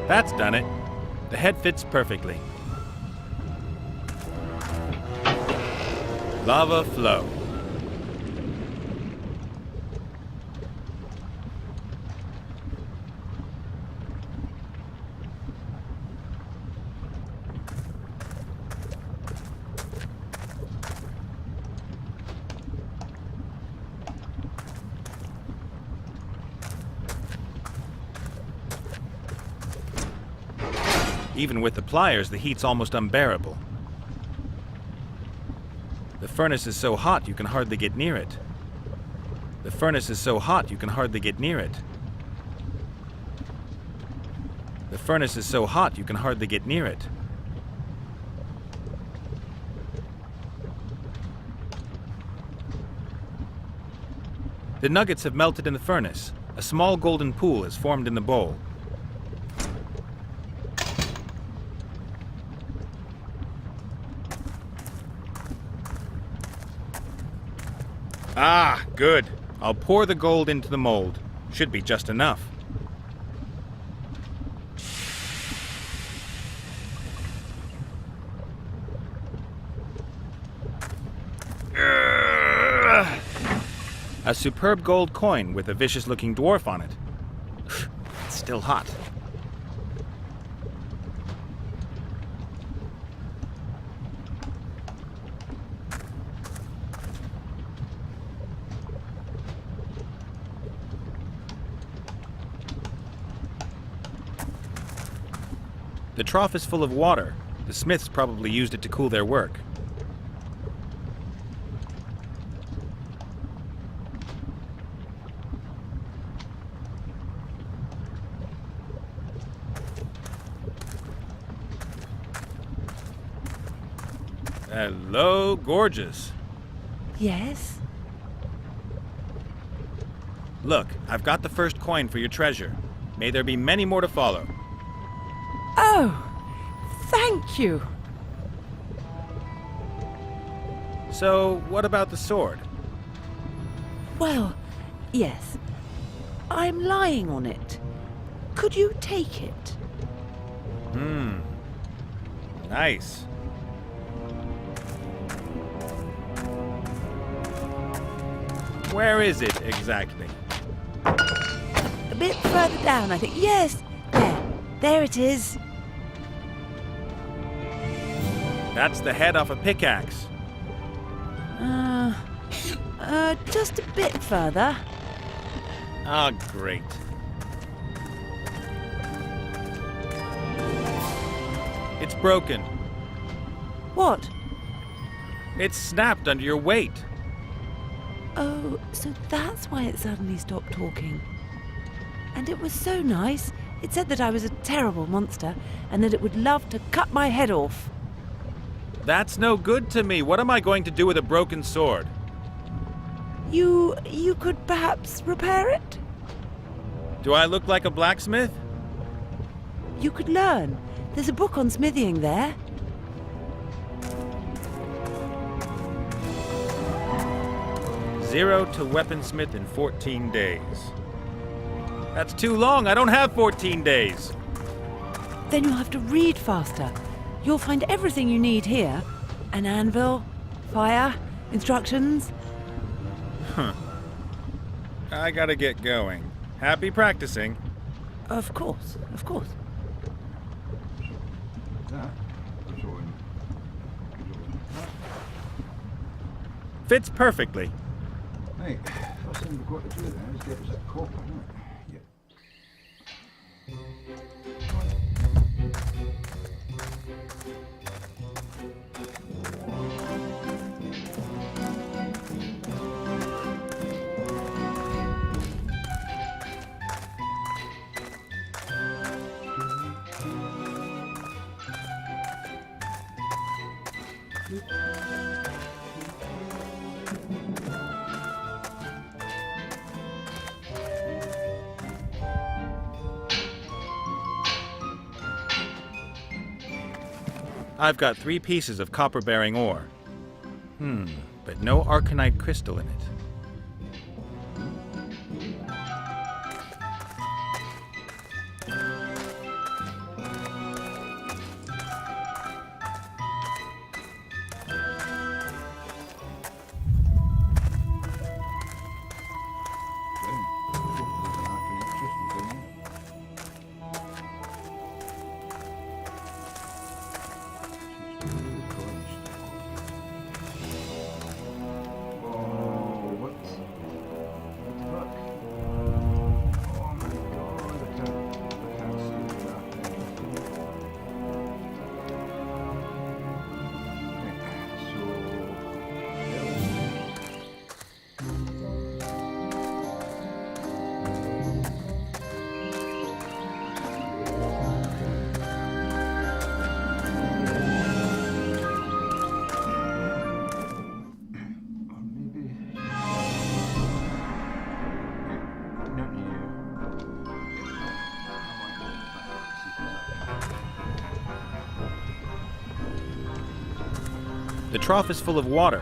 That's done it. The head fits perfectly. Lava flow. Even with the pliers, the heat's almost unbearable. The furnace is so hot you can hardly get near it. The furnace is so hot you can hardly get near it. The furnace is so hot you can hardly get near it. The nuggets have melted in the furnace. A small golden pool has formed in the bowl. Ah, good. I'll pour the gold into the mold. Should be just enough. A superb gold coin with a vicious-looking dwarf on it. It's still hot. The trough is full of water. The smiths probably used it to cool their work. Hello, gorgeous. Yes? Look, I've got the first coin for your treasure. May there be many more to follow. Oh, thank you. So, what about the sword? Well, yes. I'm lying on it. Could you take it? Nice. Where is it exactly? A bit further down, I think. Yes, there it is. That's the head off a pickaxe. Just a bit further. Ah, great. It's broken. What? It's snapped under your weight. Oh, so that's why it suddenly stopped talking. And it was so nice. It said that I was a terrible monster and that it would love to cut my head off. That's no good to me. What am I going to do with a broken sword? You could perhaps repair it? Do I look like a blacksmith? You could learn. There's a book on smithing there. Zero to weaponsmith in 14 days. That's too long. I don't have 14 days. Then you'll have to read faster. You'll find everything you need here, An anvil? Fire? Instructions? I gotta get going. Happy practicing. Of course, of course. That was on. Fits perfectly. Right, first thing we've got to do then is get us that copper, isn't it? Yep. I've got 3 pieces of copper-bearing ore. But no arcanite crystal in it. The trough is full of water.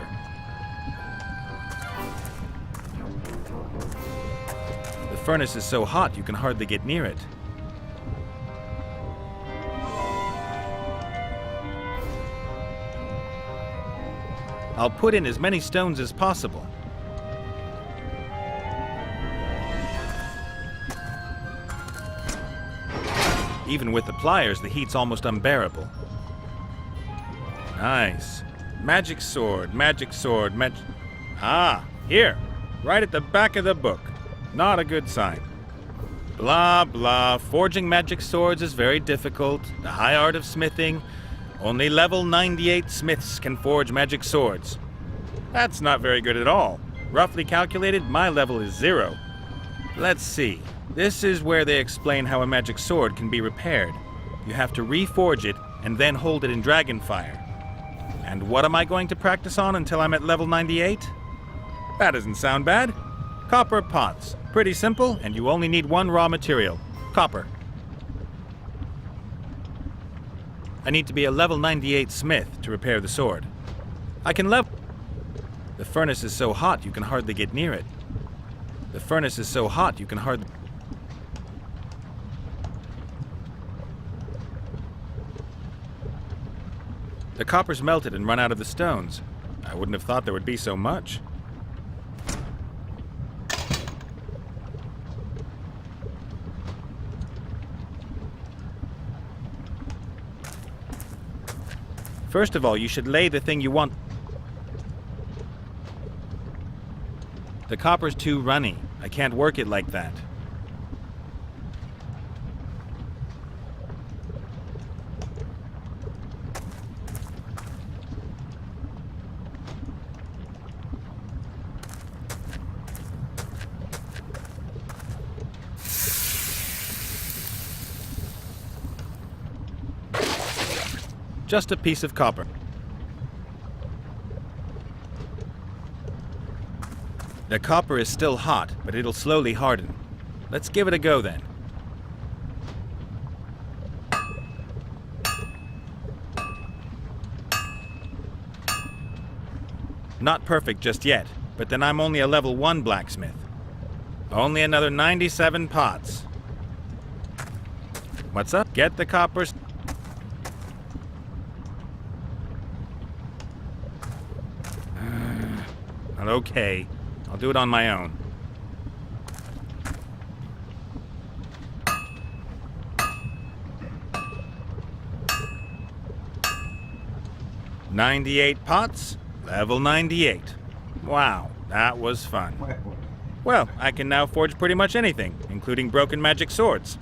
The furnace is so hot you can hardly get near it. I'll put in as many stones as possible. Even with the pliers, the heat's almost unbearable. Nice. Magic sword, Ah, here, right at the back of the book. Not a good sign. Blah, blah, forging magic swords is very difficult. The high art of smithing. Only level 98 smiths can forge magic swords. That's not very good at all. Roughly calculated, my level is 0. Let's see. This is where they explain how a magic sword can be repaired. You have to reforge it and then hold it in dragonfire. And what am I going to practice on until I'm at level 98? That doesn't sound bad. Copper pots. Pretty simple, and you only need 1 raw material. Copper. I need to be a level 98 smith to repair the sword. I can level... The furnace is so hot you can hardly get near it. The furnace is so hot you can hardly... The copper's melted and run out of the stones. I wouldn't have thought there would be so much. First of all, you should lay the thing you want. The copper's too runny. I can't work it like that. Just a piece of copper. The copper is still hot, but it'll slowly harden. Let's give it a go then. Not perfect just yet, but then I'm only a level 1 blacksmith. Only another 97 pots. What's up? Get the copper. Okay, I'll do it on my own. "98 pots, level 98. Wow, that was fun. Well, I can now forge pretty much anything, including broken magic swords.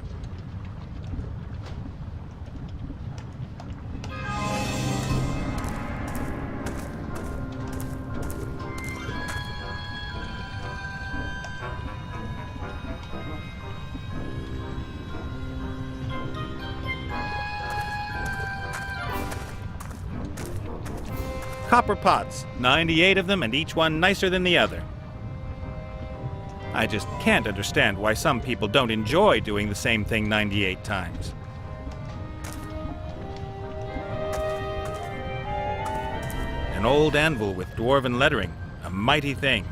Copper pots, 98 of them, and each one nicer than the other. I just can't understand why some people don't enjoy doing the same thing 98 times. An old anvil with dwarven lettering, a mighty thing.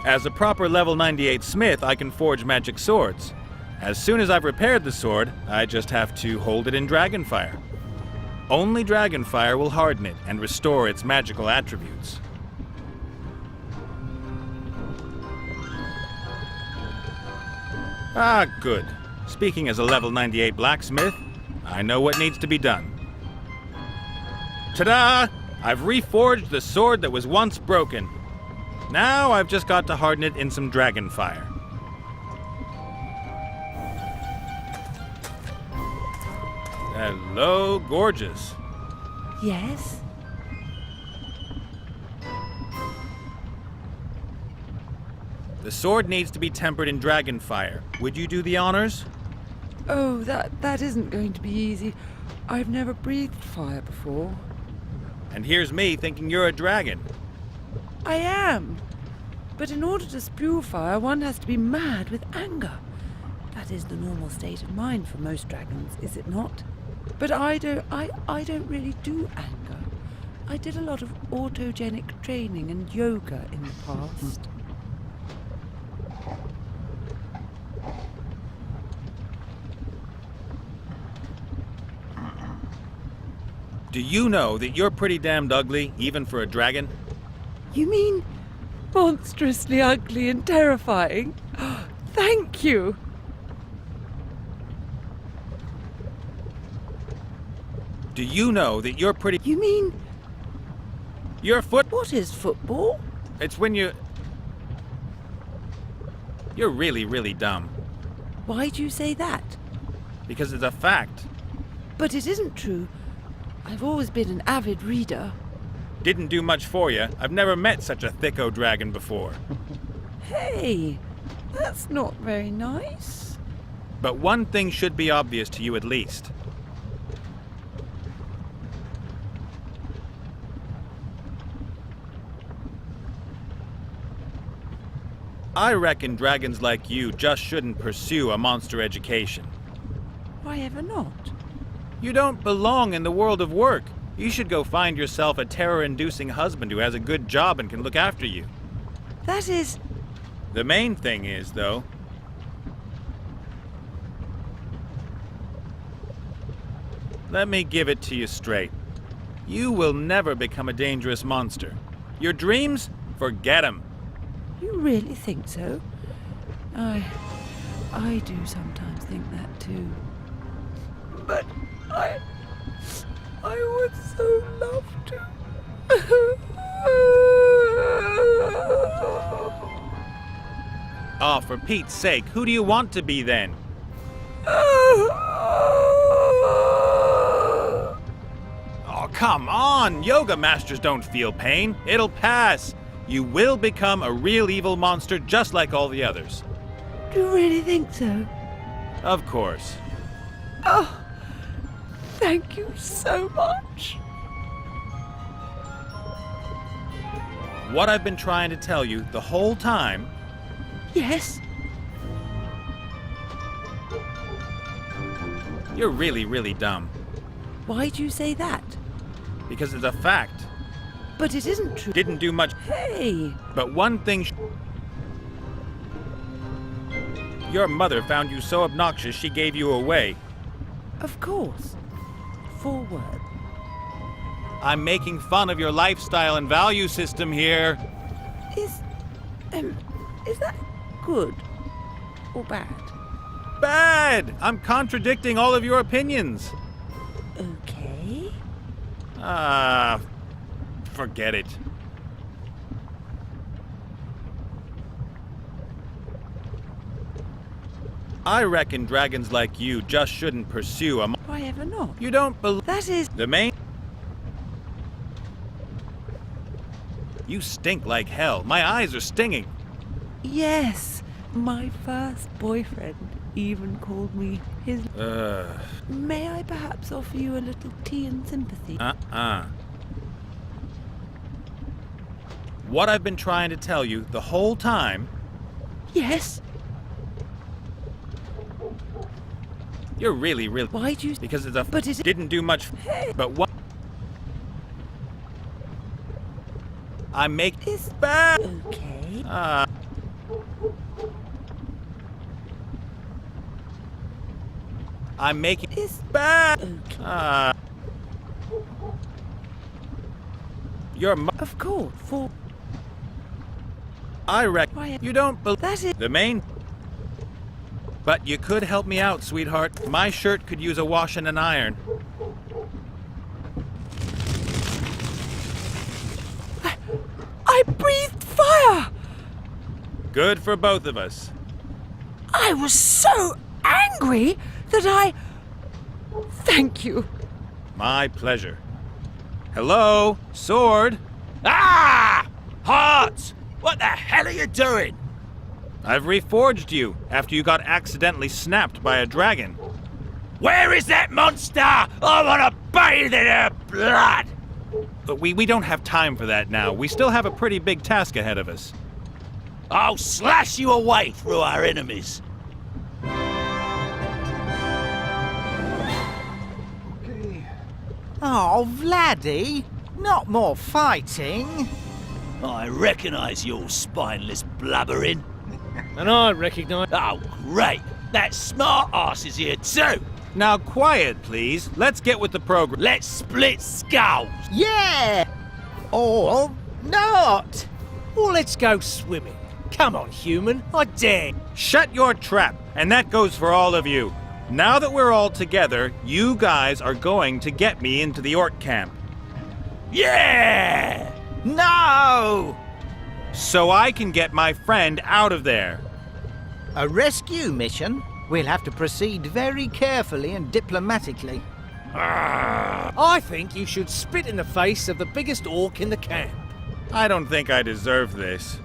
As a proper level 98 smith, I can forge magic swords. As soon as I've repaired the sword, I just have to hold it in dragonfire. Only dragonfire will harden it and restore its magical attributes. Ah, good. Speaking as a level 98 blacksmith, I know what needs to be done. Ta-da! I've reforged the sword that was once broken. Now I've just got to harden it in some dragonfire. Hello, gorgeous. Yes? The sword needs to be tempered in dragonfire. Would you do the honors? Oh, that isn't going to be easy. I've never breathed fire before. And here's me thinking you're a dragon. I am. But in order to spew fire, one has to be mad with anger. That is the normal state of mind for most dragons, is it not? But I don't really do anger. I did a lot of autogenic training and yoga in the past. Do you know that you're pretty damned ugly, even for a dragon? You mean monstrously ugly and terrifying? Thank you! Do you know that you're pretty... You mean... Your foot... What is football? It's when you... You're really, really dumb. Why do you say that? Because it's a fact. But it isn't true. I've always been an avid reader. Didn't do much for you. I've never met such a thicko dragon before. Hey, that's not very nice. But one thing should be obvious to you at least. I reckon dragons like you just shouldn't pursue a monster education. Why ever not? You don't belong in the world of work. You should go find yourself a terror-inducing husband who has a good job and can look after you. That is... The main thing is, though, let me give it to you straight. You will never become a dangerous monster. Your dreams? Forget them. You really think so? I do sometimes think that too. But I would so love to. Oh, for Pete's sake, who do you want to be then? Oh, come on! Yoga masters don't feel pain. It'll pass. You will become a real evil monster just like all the others. Do you really think so? Of course. Oh, thank you so much. What I've been trying to tell you the whole time... Yes? You're really, really dumb. Why do you say that? Because it's a fact. But it isn't true. Didn't do much. Hey! But one thing... Your mother found you so obnoxious she gave you away. Of course. 4 words. I'm making fun of your lifestyle and value system here. Is that good or bad? Bad! I'm contradicting all of your opinions. Okay. Forget it. I reckon dragons like you just shouldn't pursue a... Why ever not? You don't believe... That is... The main... You stink like hell. My eyes are stinging. Yes, my first boyfriend even called me his... May I perhaps offer you a little tea and sympathy? What I've been trying to tell you the whole time... Yes? You're really... Why'd you... Because it's a... But it... Didn't do much... Hey. But what... I make... Is... Bad... Okay. I'm making... Is... Bad... Okay. You're... Of course, for... I reckon... Why... You don't believe... That is... The main... But you could help me out, sweetheart. My shirt could use a wash and an iron. I breathed fire! Good for both of us. I was so angry that I... Thank you. My pleasure. Hello? Sword? Ah! Hearts! What the hell are you doing? I've reforged you after you got accidentally snapped by a dragon. Where is that monster? I want to bathe in her blood! But we don't have time for that now. We still have a pretty big task ahead of us. I'll slash you away through our enemies. Okay. Oh, Vladdy, not more fighting. I recognise your spineless blubbering. And I recognise... Oh, great! That smart ass is here too! Now quiet, please. Let's get with the program. Let's split skulls! Yeah! Or not. Well, let's go swimming. Come on, human, I dare. Shut your trap, and that goes for all of you. Now that we're all together, you guys are going to get me into the orc camp. Yeah! No! So I can get my friend out of there. A rescue mission? We'll have to proceed very carefully and diplomatically. I think you should spit in the face of the biggest orc in the camp. I don't think I deserve this.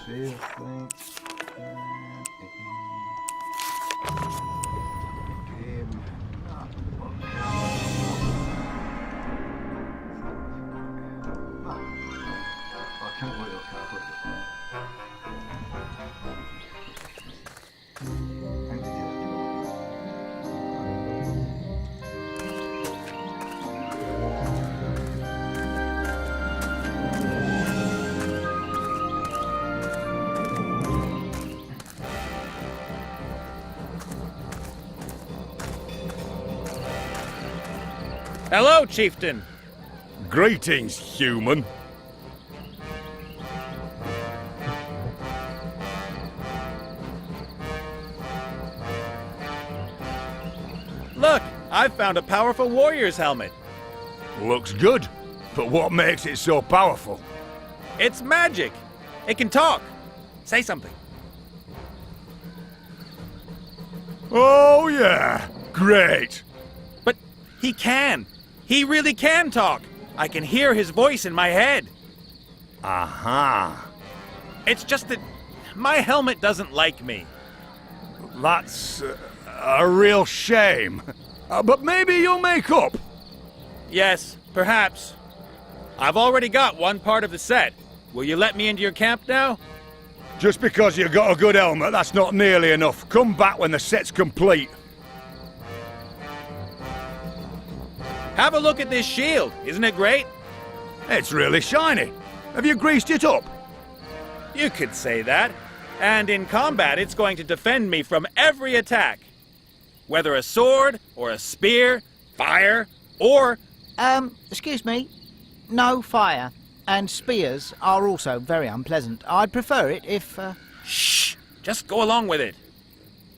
Save, thing. Game. I can't wait till Catholic. Hello, chieftain. Greetings, human. Look, I've found a powerful warrior's helmet. Looks good, but what makes it so powerful? It's magic. It can talk. Say something. Oh yeah, great. But he can. He really can talk. I can hear his voice in my head. Aha. It's just that my helmet doesn't like me. That's a real shame. But maybe you'll make up. Yes, perhaps. I've already got one part of the set. Will you let me into your camp now? Just because you got a good helmet, that's not nearly enough. Come back when the set's complete. Have a look at this shield. Isn't it great? It's really shiny. Have you greased it up? You could say that. And in combat, it's going to defend me from every attack. Whether a sword, or a spear, fire, or... Excuse me. No fire. And spears are also very unpleasant. I'd prefer it if, Shh! Just go along with it.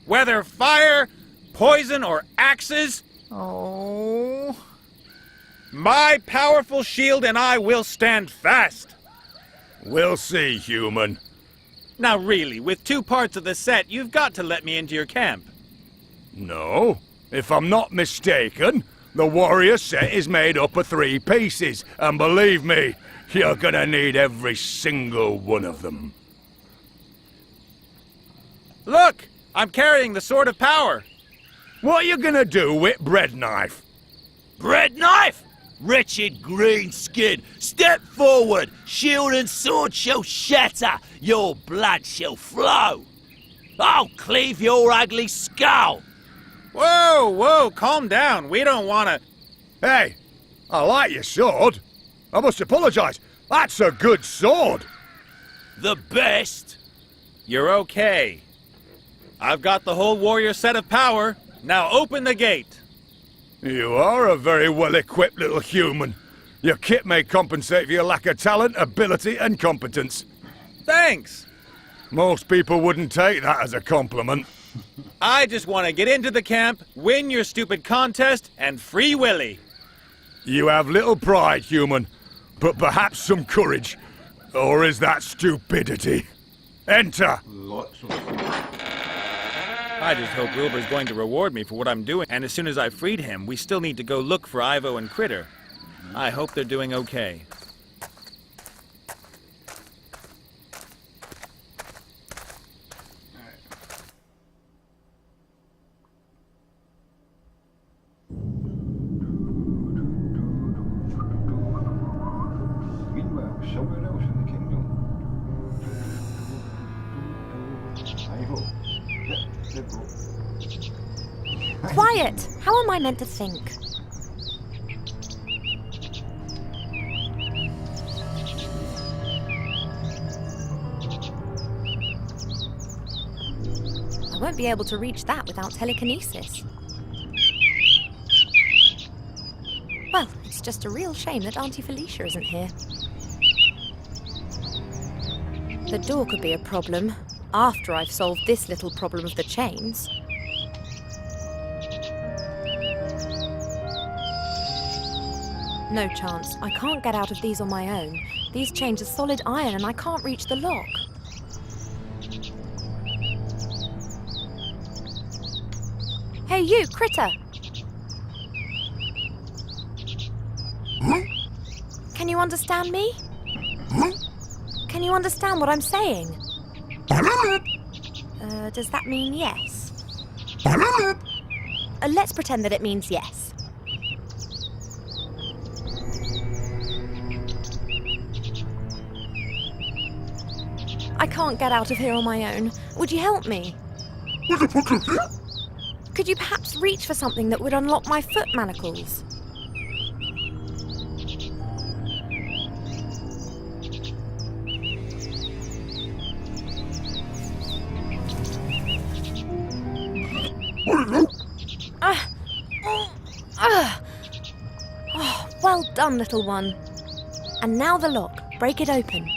Whether fire, poison, or axes... Oh... My powerful shield and I will stand fast. We'll see, human. Now really, with 2 parts of the set, you've got to let me into your camp. No. If I'm not mistaken, the warrior set is made up of 3 pieces, and believe me, you're gonna need every single one of them. Look! I'm carrying the Sword of Power. What are you gonna do with bread knife? Bread knife? Wretched green skin, step forward, shield and sword shall shatter, your blood shall flow. I'll cleave your ugly skull. Whoa, calm down. We don't want to... Hey, I like your sword. I must apologize. That's a good sword. The best. You're okay. I've got the whole warrior set of power. Now open the gate. You are a very well-equipped little human. Your kit may compensate for your lack of talent, ability, and competence. Thanks. Most people wouldn't take that as a compliment. I just want to get into the camp, win your stupid contest, and free Willy. You have little pride, human, but perhaps some courage. Or is that stupidity? Enter! Lots of I just hope Wilbur's going to reward me for what I'm doing, and as soon as I've freed him, we still need to go look for Ivo and Critter. I hope they're doing okay. Meanwhile, somewhere else in the kingdom. Ivo. Yep, there we go. Quiet! How am I meant to think? I won't be able to reach that without telekinesis. Well, it's just a real shame that Auntie Felicia isn't here. The door could be a problem after I've solved this little problem of the chains. No chance. I can't get out of these on my own. These chains are solid iron and I can't reach the lock. Hey you, Critter! Can you understand me? Can you understand what I'm saying? Does that mean yes? Let's pretend that it means yes. I can't get out of here on my own. Would you help me? Could you perhaps reach for something that would unlock my foot manacles? Oh, well done, little one. And now the lock. Break it open.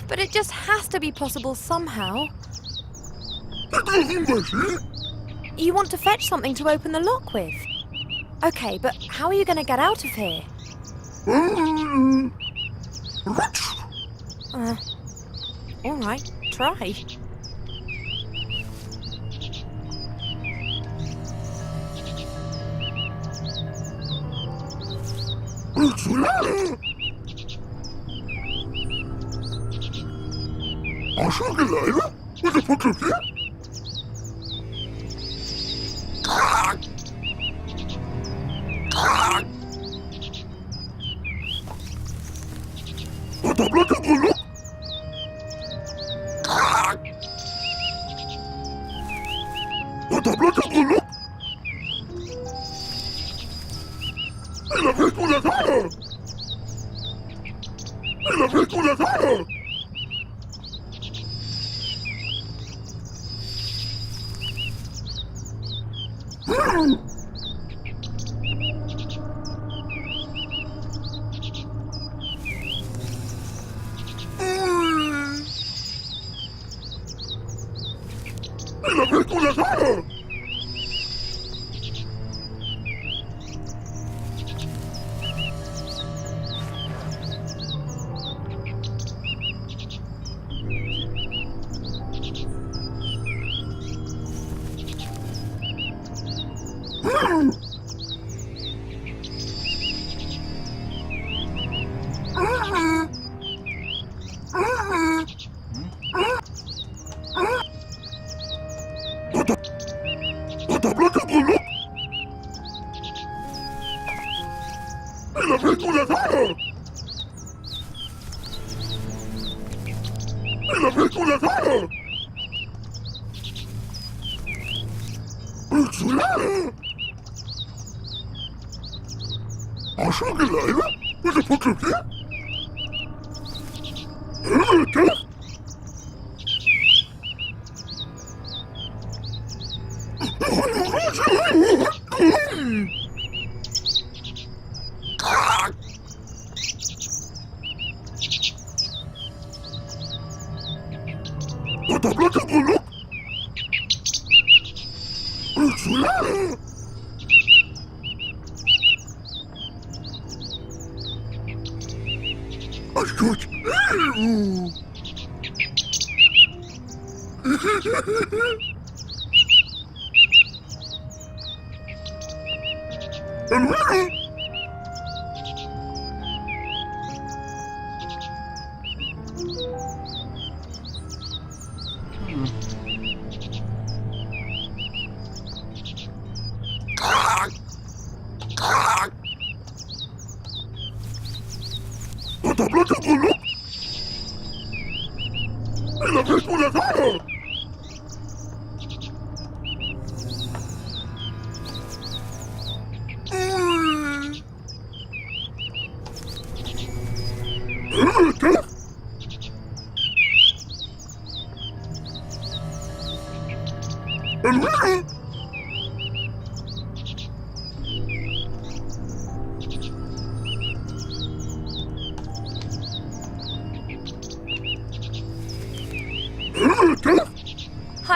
But it just has to be possible somehow. You want to fetch something to open the lock with? Okay, but how are you going to get out of here? All right, try.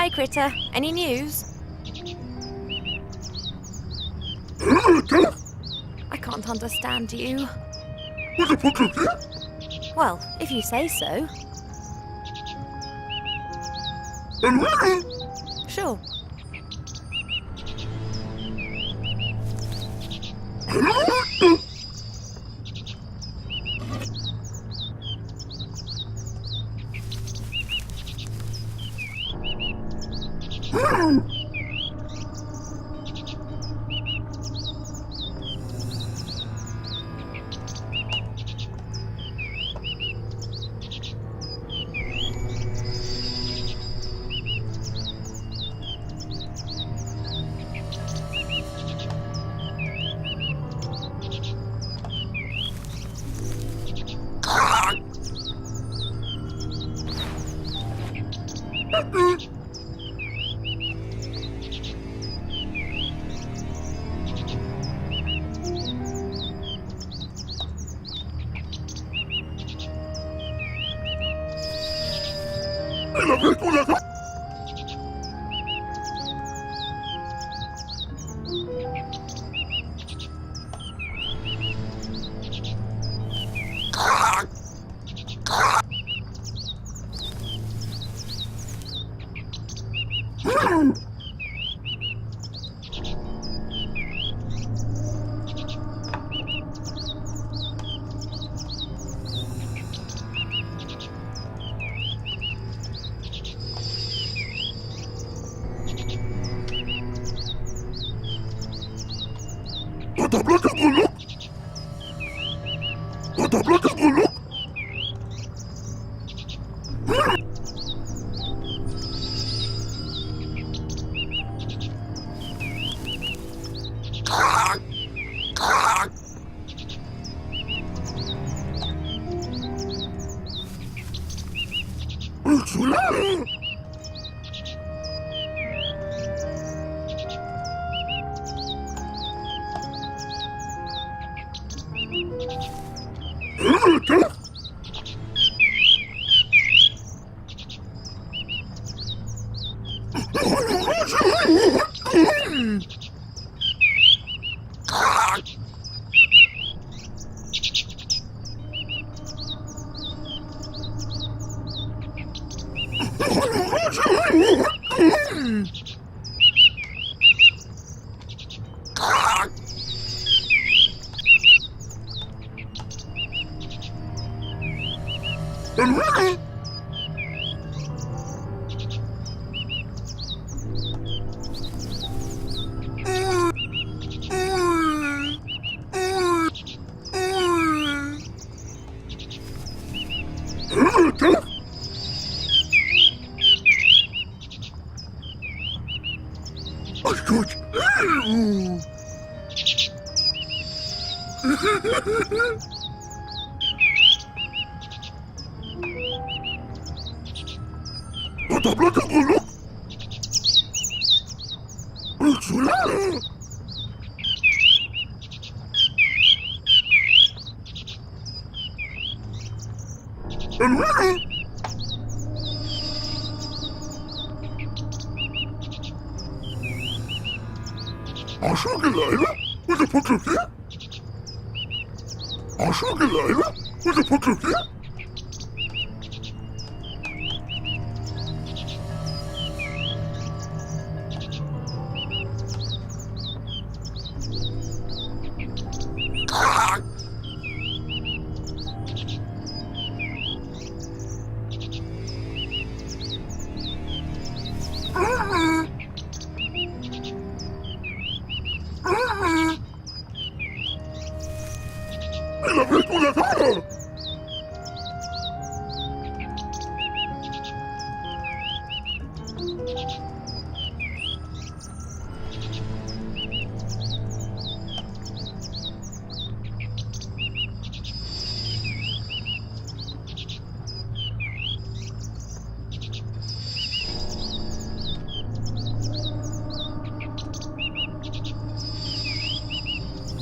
Hi, Critter. Any news? I can't understand you. Well, if you say so. Sure.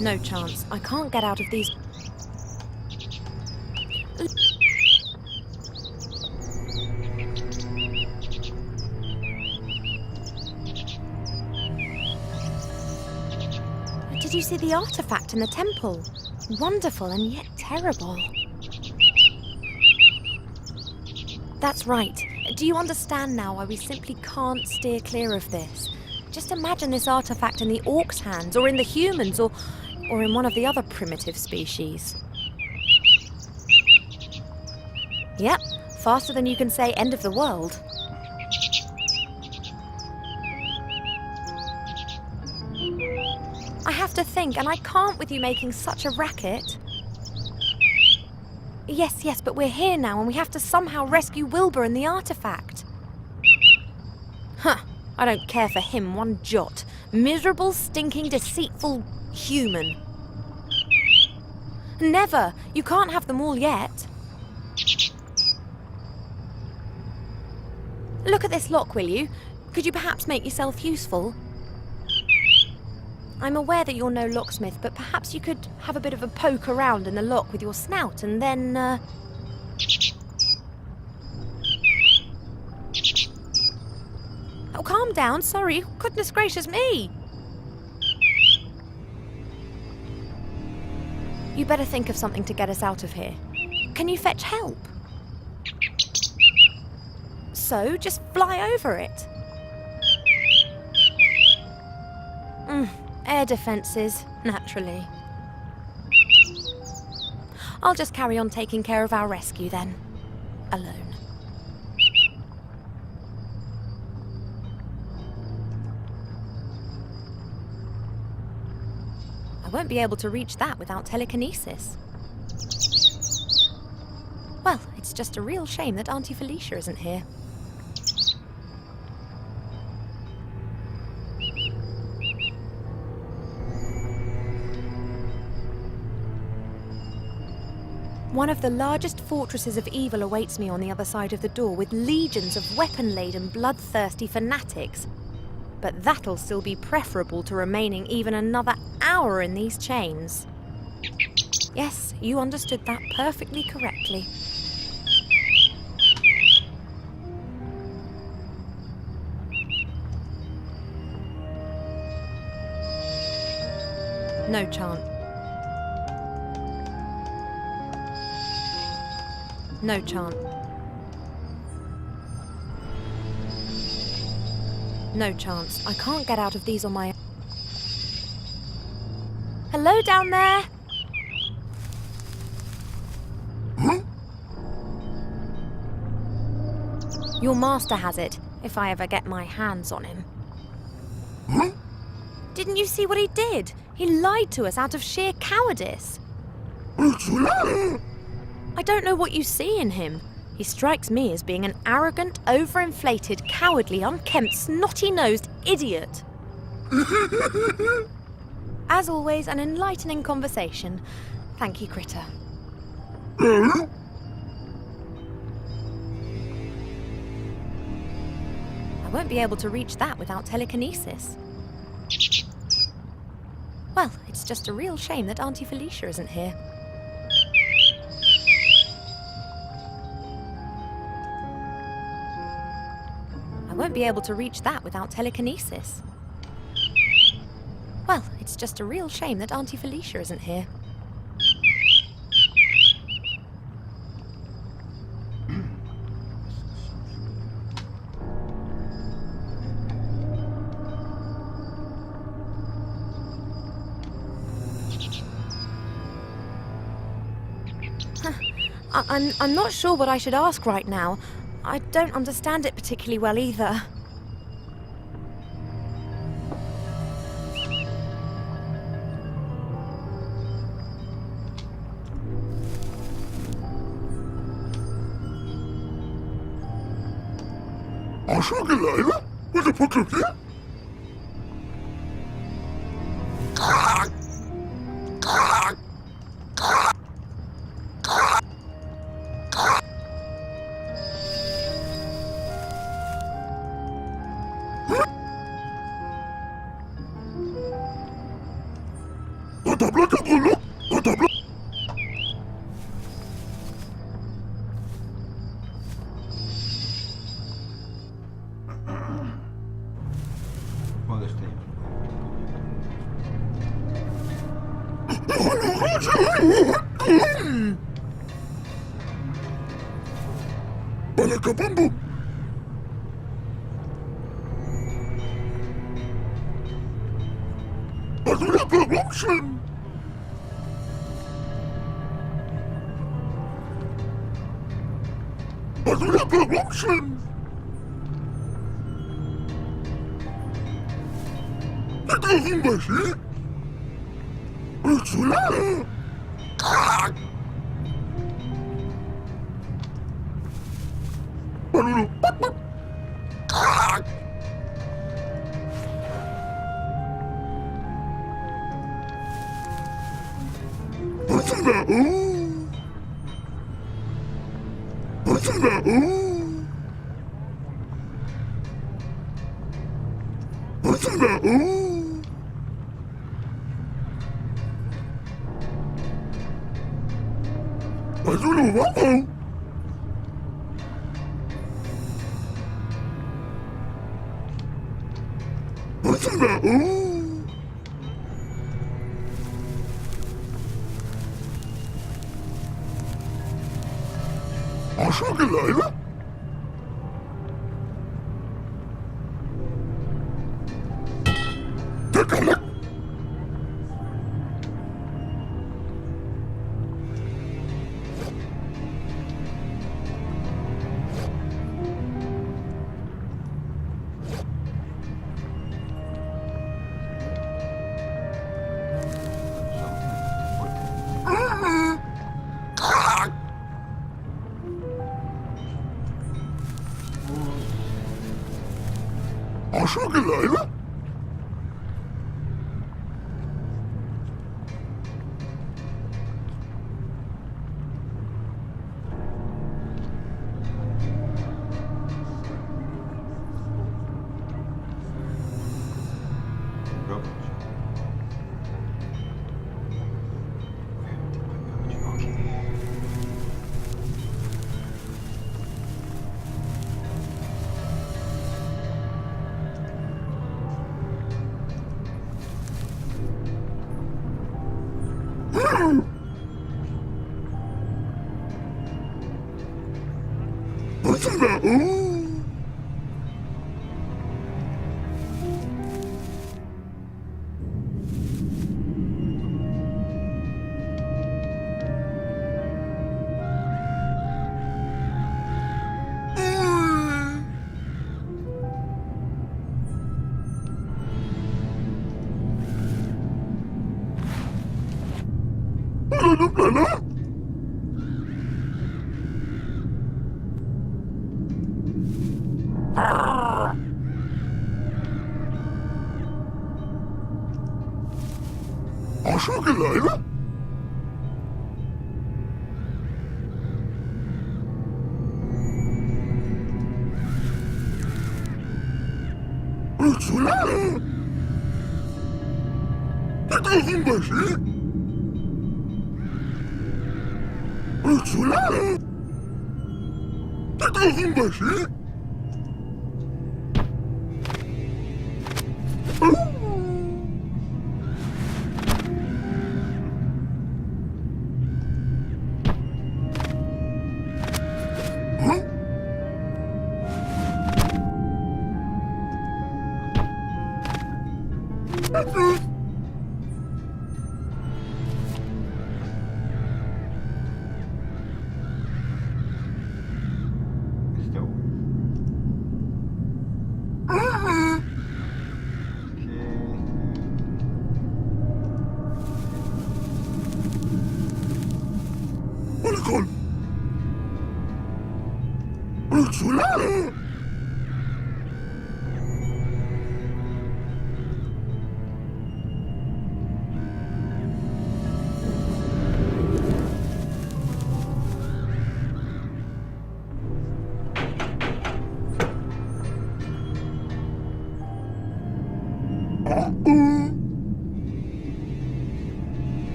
No chance. I can't get out of these. Did you see the artifact in the temple? Wonderful and yet terrible. That's right. Do you understand now why we simply can't steer clear of this? Just imagine this artifact in the orc's hands, or in the humans, or in one of the other primitive species. Yep, faster than you can say end of the world. I have to think, and I can't with you making such a racket. Yes, but we're here now, and we have to somehow rescue Wilbur and the artifact. Huh, I don't care for him one jot. Miserable, stinking, deceitful human. Never! You can't have them all yet. Look at this lock, will you? Could you perhaps make yourself useful? I'm aware that you're no locksmith, but perhaps you could have a bit of a poke around in the lock with your snout and then, Oh, calm down, sorry. Goodness gracious me! You better think of something to get us out of here. Can you fetch help? So, just fly over it. Air defences, naturally. I'll just carry on taking care of our rescue then. Alone. I won't be able to reach that without telekinesis. Well, it's just a real shame that Auntie Felicia isn't here. One of the largest fortresses of evil awaits me on the other side of the door, with legions of weapon-laden, bloodthirsty fanatics. But that'll still be preferable to remaining even another hour in these chains. Yes, you understood that perfectly correctly. No chant. No chant. No chance. I can't get out of these on my own. Hello down there! Your master has it, if I ever get my hands on him. Didn't you see what he did? He lied to us out of sheer cowardice. I don't know what you see in him. He strikes me as being an arrogant, overinflated, cowardly, unkempt, snotty-nosed idiot. As always, an enlightening conversation. Thank you, Critter. I won't be able to reach that without telekinesis. Well, it's just a real shame that Auntie Felicia isn't here. I won't be able to reach that without telekinesis. Well, it's just a real shame that Auntie Felicia isn't here. I'm not sure what I should ask right now. I don't understand it particularly well either. Well, this time. Still.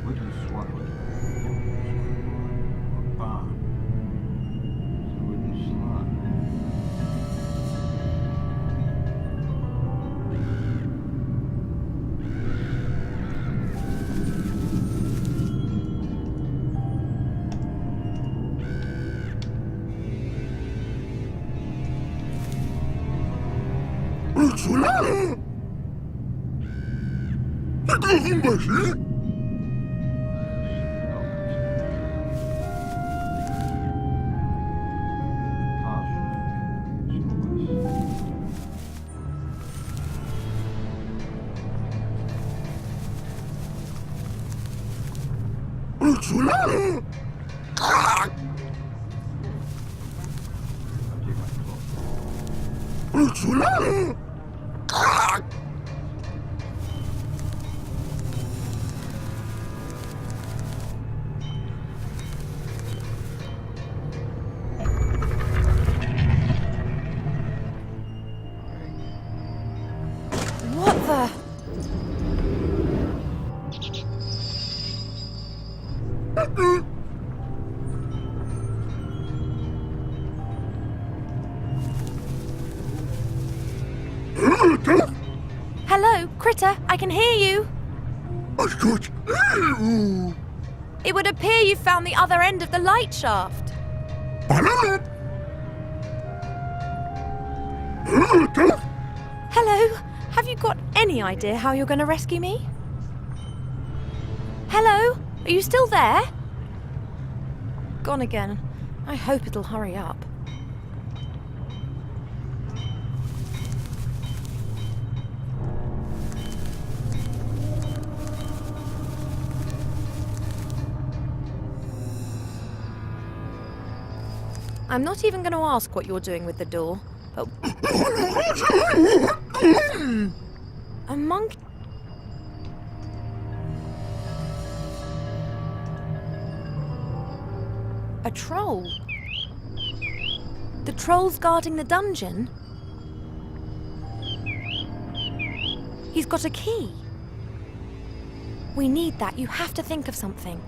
Wooden swallow. A barn. It's a wooden slat. What the? Hello, Critter, I can hear you. It would appear you found the other end of the light shaft. Hello, have you got any idea how you're going to rescue me? Hello, are you still there? Gone again. I hope it'll hurry up. I'm not even going to ask what you're doing with the door, but... A monkey... A troll? The troll's guarding the dungeon? He's got a key. We need that. You have to think of something.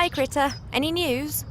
Hi, Critter. Any news?